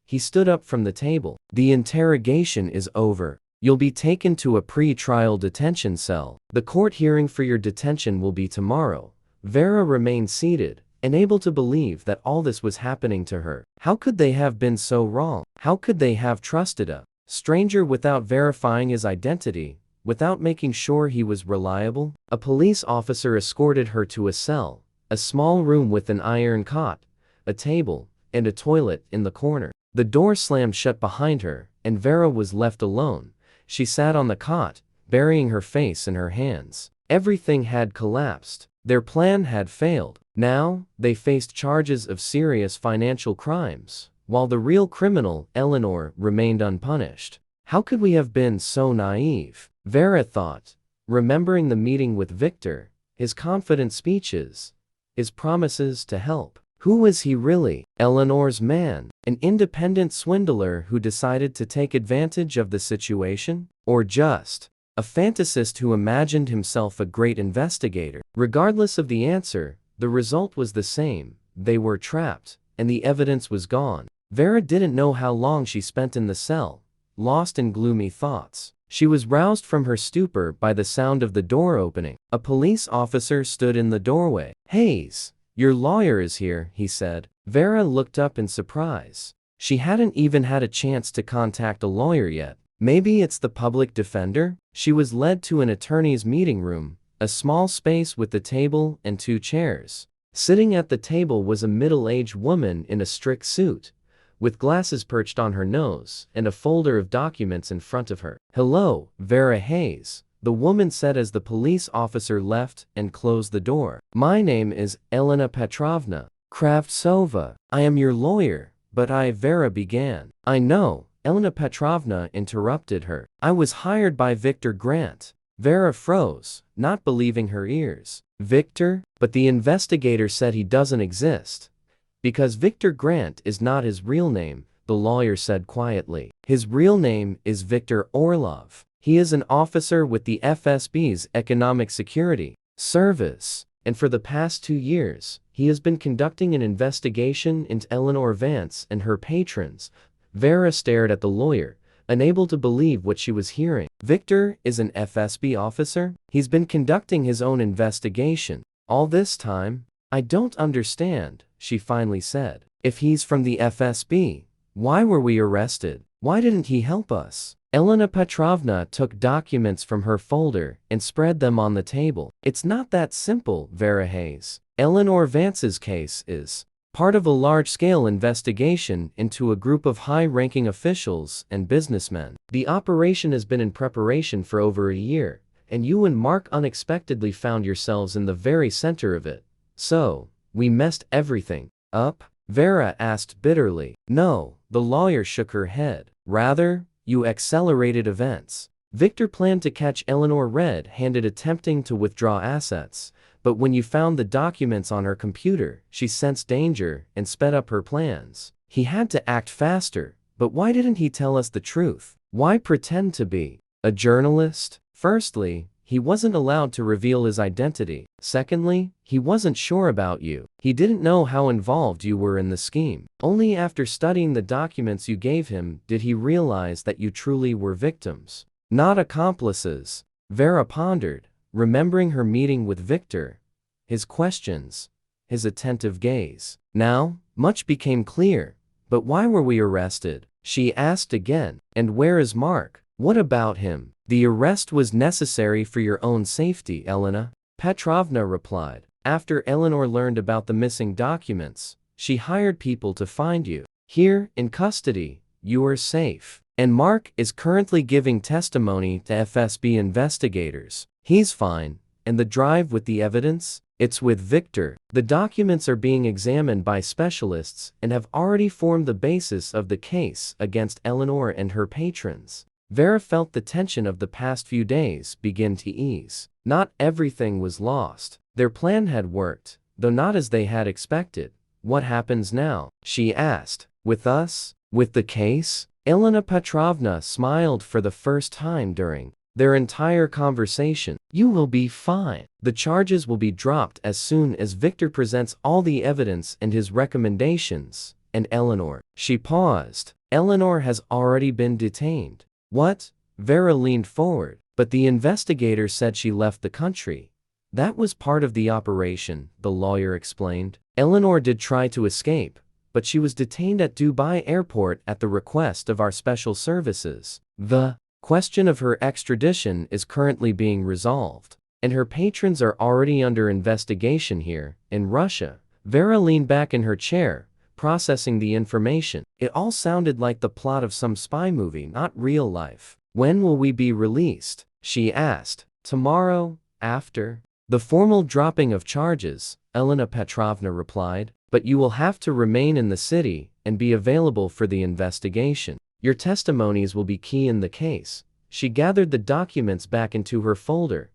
He stood up from the table. The interrogation is over. You'll be taken to a pre-trial detention cell. The court hearing for your detention will be tomorrow. Vera remained seated, unable to believe that all this was happening to her. How could they have been so wrong? How could they have trusted a stranger without verifying his identity, without making sure he was reliable? A police officer escorted her to a cell, a small room with an iron cot, a table, and a toilet in the corner. The door slammed shut behind her, and Vera was left alone. She sat on the cot, burying her face in her hands. Everything had collapsed. Their plan had failed. Now, they faced charges of serious financial crimes, while the real criminal, Eleanor, remained unpunished. How could we have been so naive? Vera thought, remembering the meeting with Victor, his confident speeches, his promises to help. Who was he really? Eleanor's man, an independent swindler who decided to take advantage of the situation? Or just a fantasist who imagined himself a great investigator? Regardless of the answer, the result was the same. They were trapped, and the evidence was gone. Vera didn't know how long she spent in the cell, lost in gloomy thoughts. She was roused from her stupor by the sound of the door opening. A police officer stood in the doorway. Hayes, your lawyer is here, he said. Vera looked up in surprise. She hadn't even had a chance to contact a lawyer yet. Maybe it's the public defender? She was led to an attorney's meeting room, a small space with a table and 2 chairs. Sitting at the table was a middle-aged woman in a strict suit, with glasses perched on her nose and a folder of documents in front of her. Hello, Vera Hayes, the woman said as the police officer left and closed the door. My name is Elena Petrovna Kravtsova. I am your lawyer, but Vera began. I know, Elena Petrovna interrupted her. I was hired by Victor Grant. Vera froze, not believing her ears. Victor? But the investigator said he doesn't exist. Because Victor Grant is not his real name, the lawyer said quietly. His real name is Victor Orlov. He is an officer with the FSB's Economic Security Service, and for the past 2 years, he has been conducting an investigation into Eleanor Vance and her patrons. Vera stared at the lawyer, unable to believe what she was hearing. Victor is an FSB officer? He's been conducting his own investigation all this time? I don't understand, she finally said. If he's from the FSB, why were we arrested? Why didn't he help us? Elena Petrovna took documents from her folder and spread them on the table. It's not that simple, Vera Hayes. Eleanor Vance's case is part of a large-scale investigation into a group of high-ranking officials and businessmen. The operation has been in preparation for over a year, and you and Mark unexpectedly found yourselves in the very center of it. So, we messed everything up? Vera asked bitterly. No, the lawyer shook her head. Rather, you accelerated events. Victor planned to catch Eleanor red-handed attempting to withdraw assets, but when you found the documents on her computer, she sensed danger and sped up her plans. He had to act faster, but why didn't he tell us the truth? Why pretend to be a journalist? Firstly, he wasn't allowed to reveal his identity. Secondly, he wasn't sure about you. He didn't know how involved you were in the scheme. Only after studying the documents you gave him did he realize that you truly were victims, not accomplices. Vera pondered, remembering her meeting with Victor, his questions, his attentive gaze. Now, much became clear. But why were we arrested? She asked again. And where is Mark? What about him? The arrest was necessary for your own safety, Elena Petrovna replied. After Eleanor learned about the missing documents, she hired people to find you. Here, in custody, you are safe. And Mark is currently giving testimony to FSB investigators. He's fine. And the drive with the evidence? It's with Victor. The documents are being examined by specialists and have already formed the basis of the case against Eleanor and her patrons. Vera felt the tension of the past few days begin to ease. Not everything was lost. Their plan had worked, though not as they had expected. What happens now? She asked. With us? With the case? Elena Petrovna smiled for the first time during their entire conversation. You will be fine. The charges will be dropped as soon as Victor presents all the evidence and his recommendations. And Eleanor. She paused. Eleanor has already been detained. What? Vera leaned forward. But the investigator said she left the country. That was part of the operation, the lawyer explained. Eleanor did try to escape, but she was detained at Dubai airport at the request of our special services. The question of her extradition is currently being resolved, and her patrons are already under investigation here, in Russia. Vera leaned back in her chair, processing the information. It all sounded like the plot of some spy movie, not real life. When will we be released? She asked. Tomorrow, after the formal dropping of charges, Elena Petrovna replied. But you will have to remain in the city and be available for the investigation. Your testimonies will be key in the case. She gathered the documents back into her folder.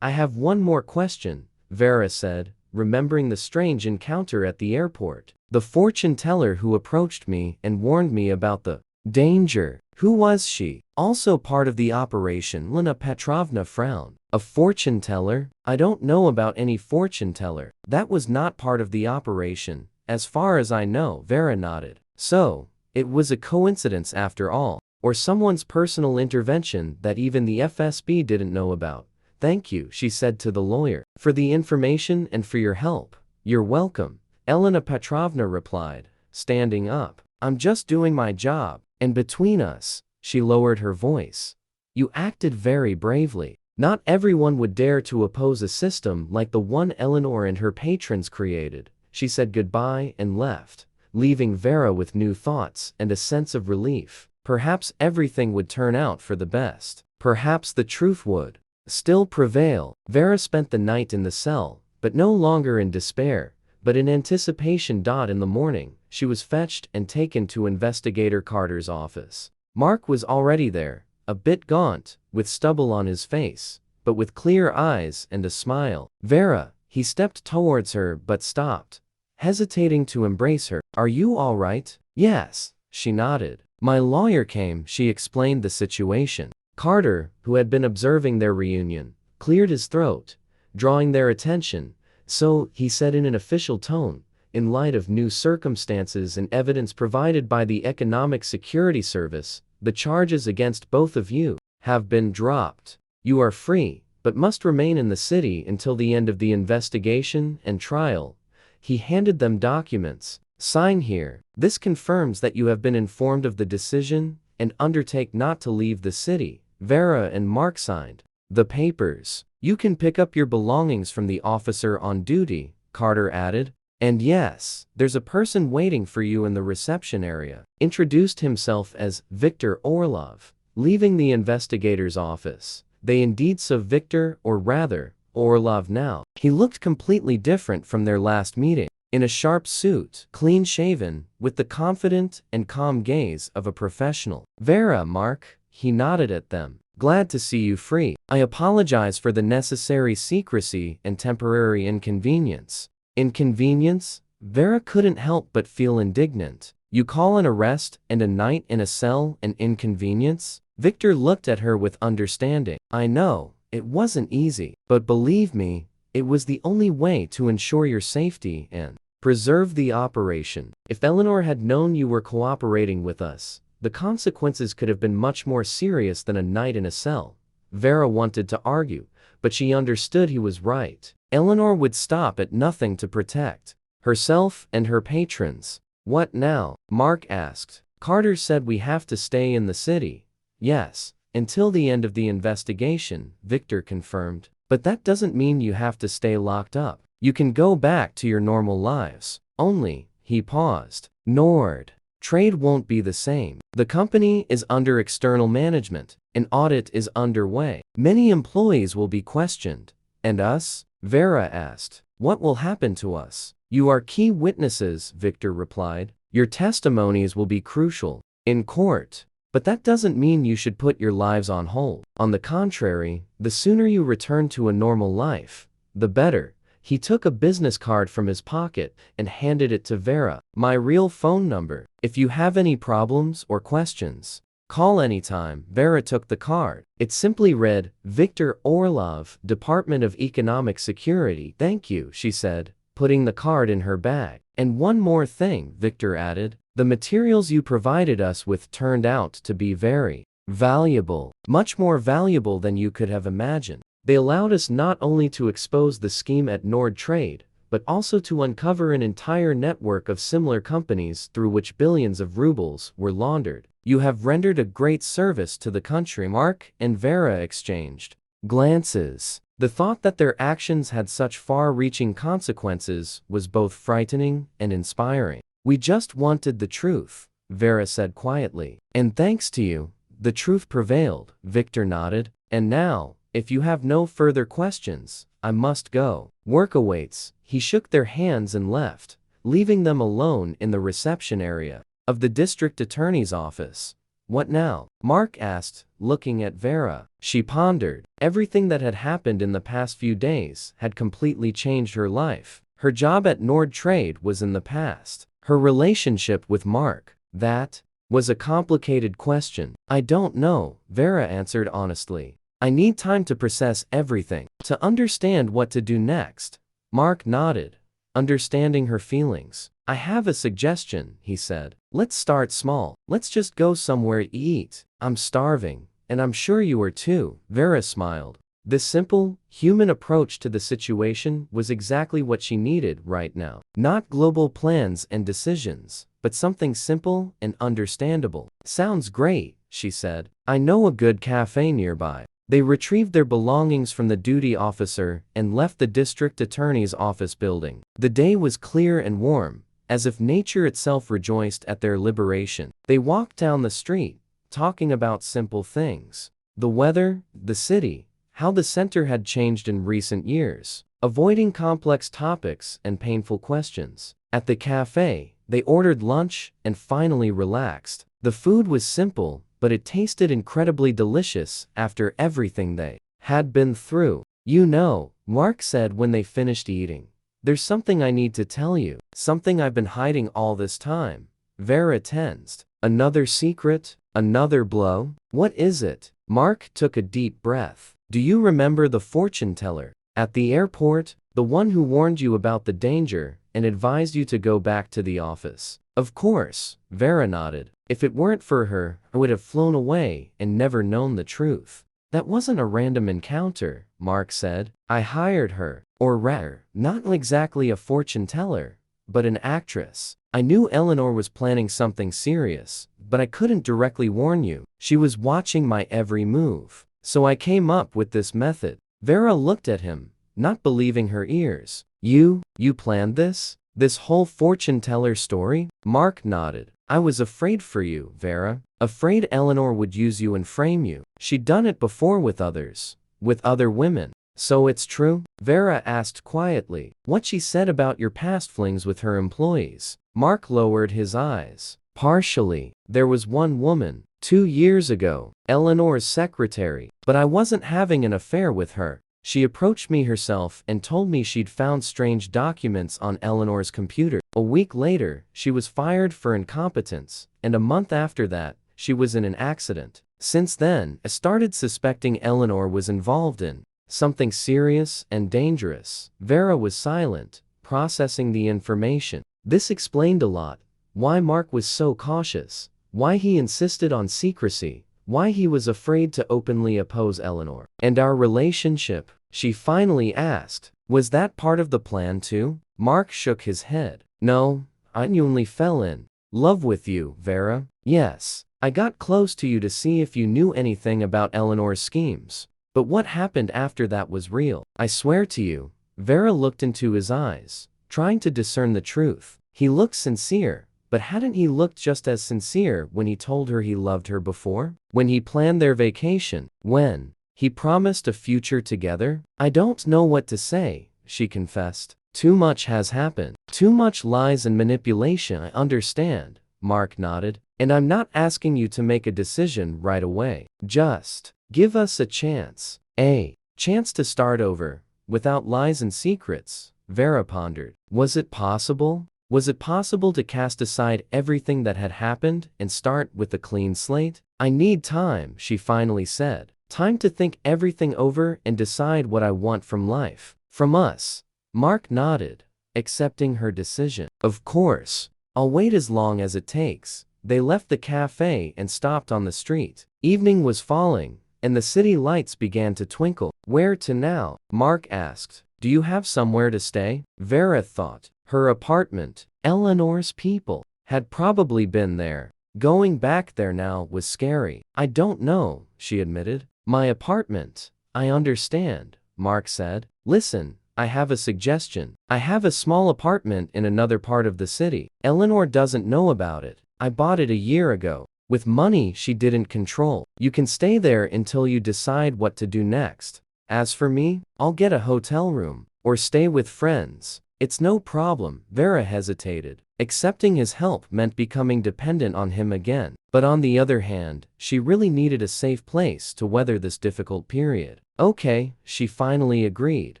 I have one more question, Vera said, remembering the strange encounter at the airport. The fortune teller who approached me and warned me about the danger. Who was she? Also part of the operation? Elena Petrovna frowned. A fortune teller? I don't know about any fortune teller. That was not part of the operation, as far as I know. Vera nodded. So, it was a coincidence after all, or someone's personal intervention that even the FSB didn't know about. Thank you, she said to the lawyer, for the information and for your help. You're welcome, Elena Petrovna replied, standing up. I'm just doing my job. And between us, she lowered her voice. You acted very bravely. Not everyone would dare to oppose a system like the one Eleanor and her patrons created. She said goodbye and left, leaving Vera with new thoughts and a sense of relief. Perhaps everything would turn out for the best. Perhaps the truth would still prevail. Vera spent the night in the cell, but no longer in despair, but in anticipation. In the morning, she was fetched and taken to Investigator Carter's office. Mark was already there, a bit gaunt, with stubble on his face, but with clear eyes and a smile. Vera, he stepped towards her but stopped, hesitating to embrace her. Are you all right? Yes, she nodded. My lawyer came. She explained the situation. Carter, who had been observing their reunion, cleared his throat, drawing their attention. So, he said in an official tone, in light of new circumstances and evidence provided by the Economic Security Service, the charges against both of you have been dropped. You are free, but must remain in the city until the end of the investigation and trial. He handed them documents. Sign here. This confirms that you have been informed of the decision and undertake not to leave the city. Vera and Mark signed the papers. You can pick up your belongings from the officer on duty, Carter added. And yes, there's a person waiting for you in the reception area. Introduced himself as Victor Orlov. Leaving the investigator's office, they indeed saw Victor, or rather, Orlov now. He looked completely different from their last meeting. In a sharp suit, clean-shaven, with the confident and calm gaze of a professional. Vera, Mark, he nodded at them. Glad to see you free. I apologize for the necessary secrecy and temporary inconvenience. Inconvenience? Vera couldn't help but feel indignant. You call an arrest and a night in a cell an inconvenience? Victor looked at her with understanding. I know, it wasn't easy, but believe me, it was the only way to ensure your safety and preserve the operation. If Eleanor had known you were cooperating with us, the consequences could have been much more serious than a night in a cell. Vera wanted to argue, but she understood he was right. Eleanor would stop at nothing to protect herself and her patrons. What now? Mark asked. Carter said we have to stay in the city. Yes, Until the end of the investigation, Victor confirmed. But that doesn't mean you have to stay locked up. You can go back to your normal lives. Only, he paused. Nord Trade won't be the same. The company is under external management. An audit is underway. Many employees will be questioned. And us? Vera asked. What will happen to us? You are key witnesses, Victor replied. Your testimonies will be crucial in court. But that doesn't mean you should put your lives on hold. On the contrary, the sooner you return to a normal life, the better. He took a business card from his pocket and handed it to Vera. My real phone number. If you have any problems or questions, call anytime. Vera took the card. It simply read, Victor Orlov, Department of Economic Security. Thank you, she said, putting the card in her bag. And one more thing, Victor added. The materials you provided us with turned out to be very valuable. Much more valuable than you could have imagined. They allowed us not only to expose the scheme at Nord Trade, but also to uncover an entire network of similar companies through which billions of rubles were laundered. You have rendered a great service to the country. Mark and Vera exchanged glances. The thought that their actions had such far-reaching consequences was both frightening and inspiring. We just wanted the truth, Vera said quietly. And thanks to you, the truth prevailed, Victor nodded. And now, if you have no further questions, I must go. Work awaits. He shook their hands and left, leaving them alone in the reception area of the district attorney's office. What now? Mark asked, looking at Vera. She pondered. Everything that had happened in the past few days had completely changed her life. Her job at Nord Trade was in the past. Her relationship with Mark, that was a complicated question. I don't know, Vera answered honestly. I need time to process everything, to understand what to do next. Mark nodded, understanding her feelings. I have a suggestion, he said. Let's start small. Let's just go somewhere to eat. I'm starving, and I'm sure you are too. Vera smiled. This simple, human approach to the situation was exactly what she needed right now. Not global plans and decisions, but something simple and understandable. Sounds great, she said. I know a good cafe nearby. They retrieved their belongings from the duty officer and left the district attorney's office building. The day was clear and warm, as if nature itself rejoiced at their liberation. They walked down the street, talking about simple things. The weather, the city, how the center had changed in recent years, avoiding complex topics and painful questions. At the cafe, they ordered lunch and finally relaxed. The food was simple, but it tasted incredibly delicious after everything they had been through. You know, Mark said when they finished eating. There's something I need to tell you. Something I've been hiding all this time. Vera tensed. Another secret? Another blow? What is it? Mark took a deep breath. Do you remember the fortune teller at the airport? The one who warned you about the danger and advised you to go back to the office? Of course, Vera nodded. If it weren't for her, I would have flown away and never known the truth. That wasn't a random encounter, Mark said. I hired her. Or rather, not exactly a fortune teller, but an actress. I knew Eleanor was planning something serious, but I couldn't directly warn you. She was watching my every move. So I came up with this method. Vera looked at him, not believing her ears. You planned this? This whole fortune teller story? Mark nodded. I was afraid for you, Vera. Afraid Eleanor would use you and frame you. She'd done it before with others. With other women. So it's true? Vera asked quietly. What she said about your past flings with her employees. Mark lowered his eyes. Partially. There was one woman, 2 years ago, Eleanor's secretary, but I wasn't having an affair with her. She approached me herself and told me she'd found strange documents on Eleanor's computer. A week later, she was fired for incompetence, and a month after that, she was in an accident. Since then, I started suspecting Eleanor was involved in something serious and dangerous. Vera was silent, processing the information. This explained a lot. Why Mark was so cautious. Why he insisted on secrecy. Why he was afraid to openly oppose Eleanor. And our relationship, she finally asked. Was that part of the plan too? Mark shook his head. No, I only fell in love with you, Vera. Yes, I got close to you to see if you knew anything about Eleanor's schemes. But what happened after that was real. I swear to you." Vera looked into his eyes, trying to discern the truth. He looked sincere, but hadn't he looked just as sincere when he told her he loved her before? When he planned their vacation? When he promised a future together? "I don't know what to say," she confessed. "Too much has happened. Too much lies and manipulation." "I understand," Mark nodded. "And I'm not asking you to make a decision right away. Just give us a chance." "A chance to start over, without lies and secrets," Vera pondered. Was it possible? Was it possible to cast aside everything that had happened and start with a clean slate? "I need time," she finally said. "Time to think everything over and decide what I want from life." "From us?" Mark nodded, accepting her decision. "Of course. I'll wait as long as it takes." They left the cafe and stopped on the street. Evening was falling, and the city lights began to twinkle. "Where to now?" Mark asked. "Do you have somewhere to stay?" Vera thought. Her apartment. Eleanor's people had probably been there. Going back there now was scary. "I don't know," she admitted. "My apartment." "I understand," Mark said. "Listen, I have a suggestion. I have a small apartment in another part of the city. Eleanor doesn't know about it. I bought it a year ago, with money she didn't control. You can stay there until you decide what to do next. As for me, I'll get a hotel room, or stay with friends. It's no problem." Vera hesitated. Accepting his help meant becoming dependent on him again. But on the other hand, she really needed a safe place to weather this difficult period. "Okay," she finally agreed,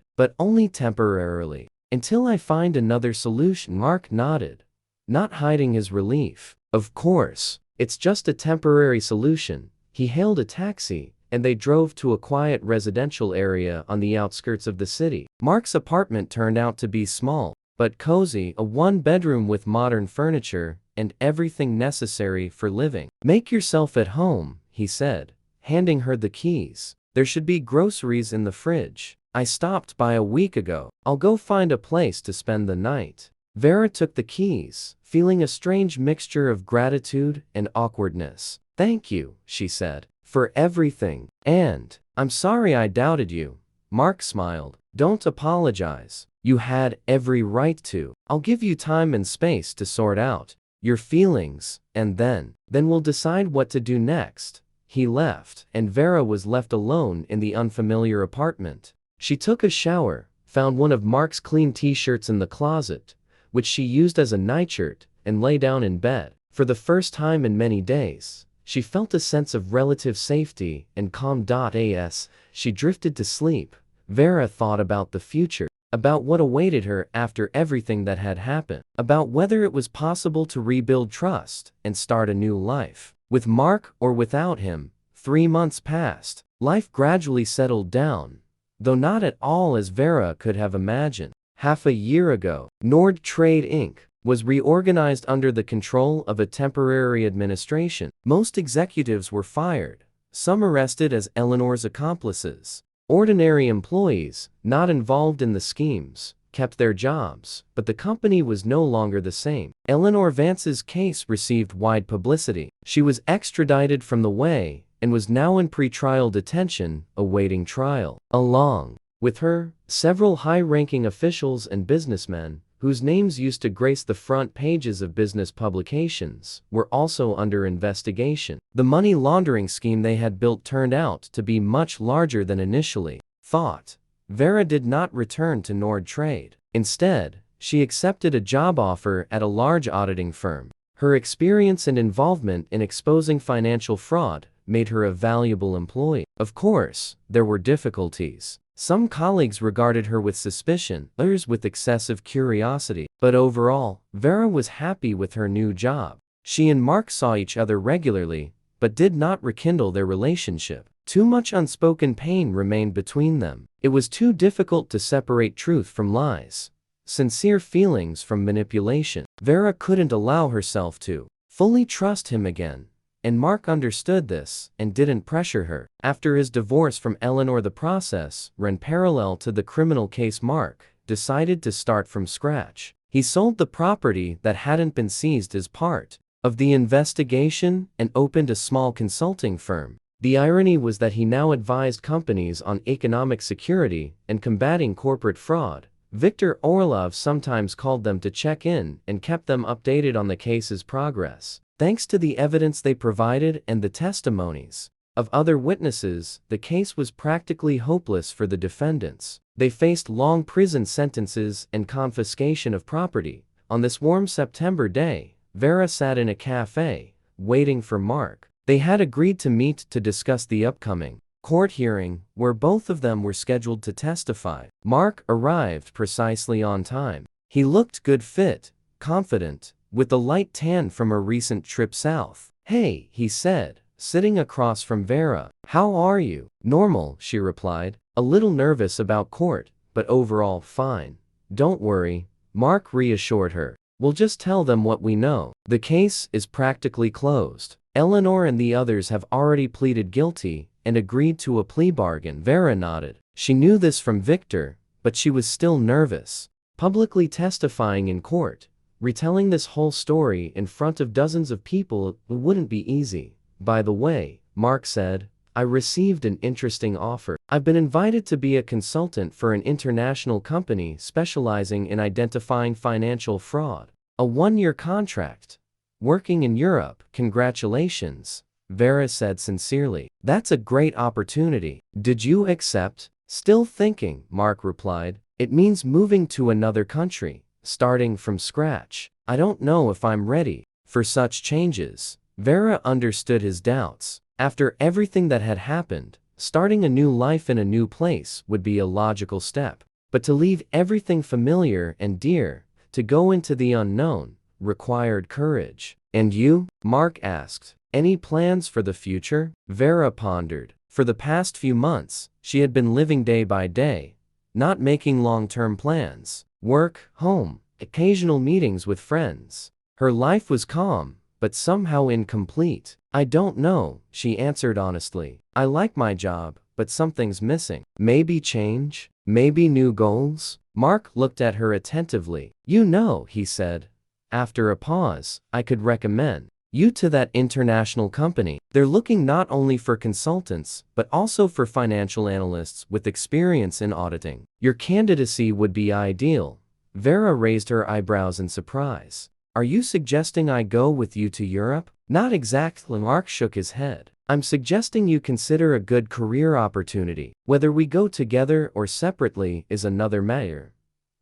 "but only temporarily. Until I find another solution." Mark nodded, not hiding his relief. "Of course, it's just a temporary solution." He hailed a taxi, and they drove to a quiet residential area on the outskirts of the city. Mark's apartment turned out to be small, but cozy, a one-bedroom with modern furniture and everything necessary for living. "Make yourself at home," he said, handing her the keys. "There should be groceries in the fridge. I stopped by a week ago. I'll go find a place to spend the night." Vera took the keys, feeling a strange mixture of gratitude and awkwardness. "Thank you," she said, "for everything. And I'm sorry I doubted you." Mark smiled. "Don't apologize. You had every right to. I'll give you time and space to sort out your feelings, and then we'll decide what to do next." He left, and Vera was left alone in the unfamiliar apartment. She took a shower, found one of Mark's clean t-shirts in the closet, which she used as a nightshirt, and lay down in bed. For the first time in many days, she felt a sense of relative safety and calm. As she drifted to sleep, Vera thought about the future, about what awaited her after everything that had happened, about whether it was possible to rebuild trust and start a new life. With Mark or without him, 3 months passed. Life gradually settled down, though not at all as Vera could have imagined. Half a year ago, Nord Trade Inc. was reorganized under the control of a temporary administration. Most executives were fired, some arrested as Eleanor's accomplices. Ordinary employees, not involved in the schemes, kept their jobs, but the company was no longer the same. Eleanor Vance's case received wide publicity. She was extradited from the way and was now in pre-trial detention, awaiting trial. Along with her, several high-ranking officials and businessmen, whose names used to grace the front pages of business publications, were also under investigation. The money laundering scheme they had built turned out to be much larger than initially thought. Vera did not return to Nord Trade. Instead, she accepted a job offer at a large auditing firm. Her experience and involvement in exposing financial fraud made her a valuable employee. Of course, there were difficulties. Some colleagues regarded her with suspicion, others with excessive curiosity. But overall, Vera was happy with her new job. She and Mark saw each other regularly, but did not rekindle their relationship. Too much unspoken pain remained between them. It was too difficult to separate truth from lies, sincere feelings from manipulation. Vera couldn't allow herself to fully trust him again. And Mark understood this and didn't pressure her. After his divorce from Eleanor, the process ran parallel to the criminal case. Mark decided to start from scratch. He sold the property that hadn't been seized as part of the investigation and opened a small consulting firm. The irony was that he now advised companies on economic security and combating corporate fraud. Viktor Orlov sometimes called them to check in and kept them updated on the case's progress. Thanks to the evidence they provided and the testimonies of other witnesses, the case was practically hopeless for the defendants. They faced long prison sentences and confiscation of property. On this warm September day, Vera sat in a cafe, waiting for Mark. They had agreed to meet to discuss the upcoming court hearing, where both of them were scheduled to testify. Mark arrived precisely on time. He looked good fit, confident, with a light tan from a recent trip south. "Hey," he said, sitting across from Vera. "How are you?" "Normal," she replied, a little nervous about court, but overall fine. "Don't worry," Mark reassured her. "We'll just tell them what we know. The case is practically closed. Eleanor and the others have already pleaded guilty and agreed to a plea bargain." Vera nodded. She knew this from Viktor, but she was still nervous. Publicly testifying in court, retelling this whole story in front of dozens of people wouldn't be easy. "By the way," Mark said, "I received an interesting offer. I've been invited to be a consultant for an international company specializing in identifying financial fraud. A 1-year contract. Working in Europe." "Congratulations," Vera said sincerely. "That's a great opportunity. Did you accept?" "Still thinking," Mark replied. "It means moving to another country, starting from scratch. I don't know if I'm ready for such changes." Vera understood his doubts. After everything that had happened, starting a new life in a new place would be a logical step. But to leave everything familiar and dear, to go into the unknown, required courage. "And you?" Mark asked. "Any plans for the future?" Vera pondered. For the past few months, she had been living day by day, not making long-term plans. Work, home, occasional meetings with friends. Her life was calm, but somehow incomplete. "I don't know," she answered honestly. "I like my job, but something's missing. Maybe change? Maybe new goals?" Mark looked at her attentively. "You know," he said, after a pause, "I could recommend you to that international company. They're looking not only for consultants, but also for financial analysts with experience in auditing. Your candidacy would be ideal." Vera raised her eyebrows in surprise. "Are you suggesting I go with you to Europe?" "Not exactly," Mark shook his head. "I'm suggesting you consider a good career opportunity. Whether we go together or separately is another matter."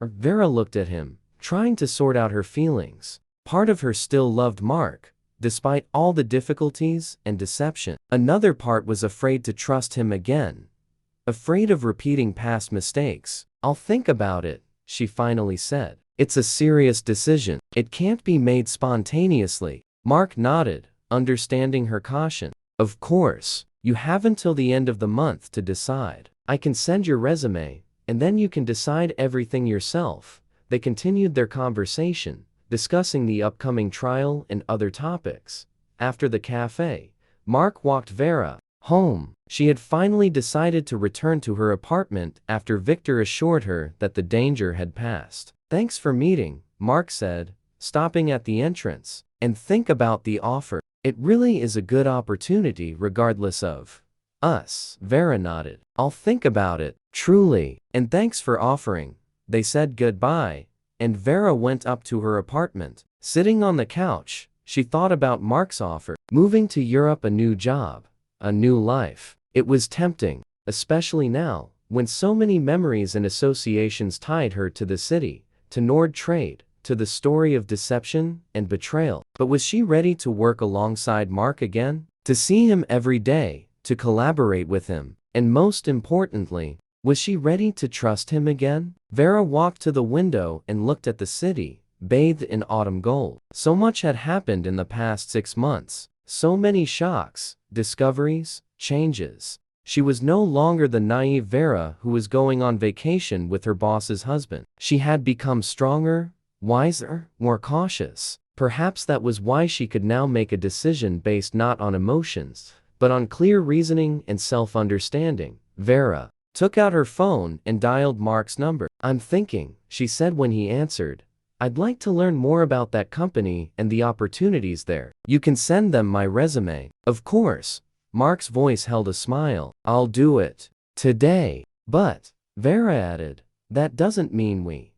Vera looked at him, trying to sort out her feelings. Part of her still loved Mark, despite all the difficulties and deception. Another part was afraid to trust him again, afraid of repeating past mistakes. "I'll think about it," she finally said. "It's a serious decision. It can't be made spontaneously." Mark nodded, understanding her caution. "Of course, you have until the end of the month to decide. I can send your resume, and then you can decide everything yourself." They continued their conversation, discussing the upcoming trial and other topics. After the cafe, Mark walked Vera home. She had finally decided to return to her apartment after Viktor assured her that the danger had passed. "Thanks for meeting," Mark said, stopping at the entrance. "And think about the offer. It really is a good opportunity regardless of us." Vera nodded. "I'll think about it, truly. And thanks for offering." They said goodbye, and Vera went up to her apartment. Sitting on the couch, she thought about Mark's offer. Moving to Europe, a new job, a new life. It was tempting, especially now, when so many memories and associations tied her to the city, to Nord Trade, to the story of deception and betrayal. But was she ready to work alongside Mark again? To see him every day, to collaborate with him, and most importantly, was she ready to trust him again? Vera walked to the window and looked at the city, bathed in autumn gold. So much had happened in the past 6 months. So many shocks, discoveries, changes. She was no longer the naive Vera who was going on vacation with her boss's husband. She had become stronger, wiser, more cautious. Perhaps that was why she could now make a decision based not on emotions, but on clear reasoning and self-understanding. Vera took out her phone and dialed Mark's number. "I'm thinking," she said when he answered. I'd like to learn more about that company and the opportunities there. You can send them my resume." "Of course." Mark's voice held a smile. "I'll do it today." "But," Vera added, "that doesn't mean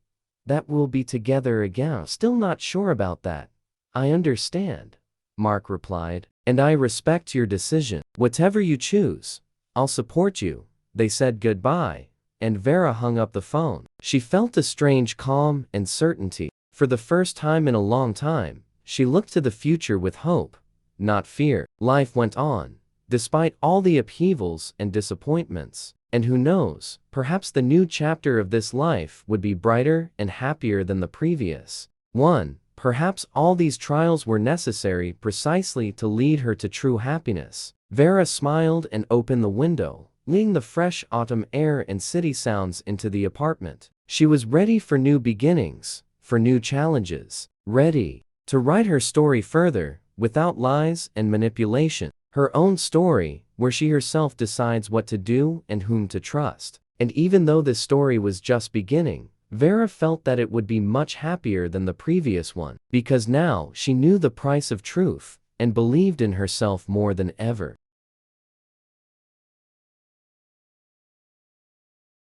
that we'll be together again." "Still not sure about that." "I understand," Mark replied, "and I respect your decision. Whatever you choose, I'll support you." They said goodbye, and Vera hung up the phone. She felt a strange calm and certainty. For the first time in a long time, she looked to the future with hope, not fear. Life went on, despite all the upheavals and disappointments. And who knows, perhaps the new chapter of this life would be brighter and happier than the previous one. Perhaps all these trials were necessary precisely to lead her to true happiness. Vera smiled and opened the window, letting the fresh autumn air and city sounds into the apartment. She was ready for new beginnings, for new challenges, ready to write her story further, without lies and manipulation. Her own story, where she herself decides what to do and whom to trust. And even though this story was just beginning, Vera felt that it would be much happier than the previous one, because now she knew the price of truth and believed in herself more than ever.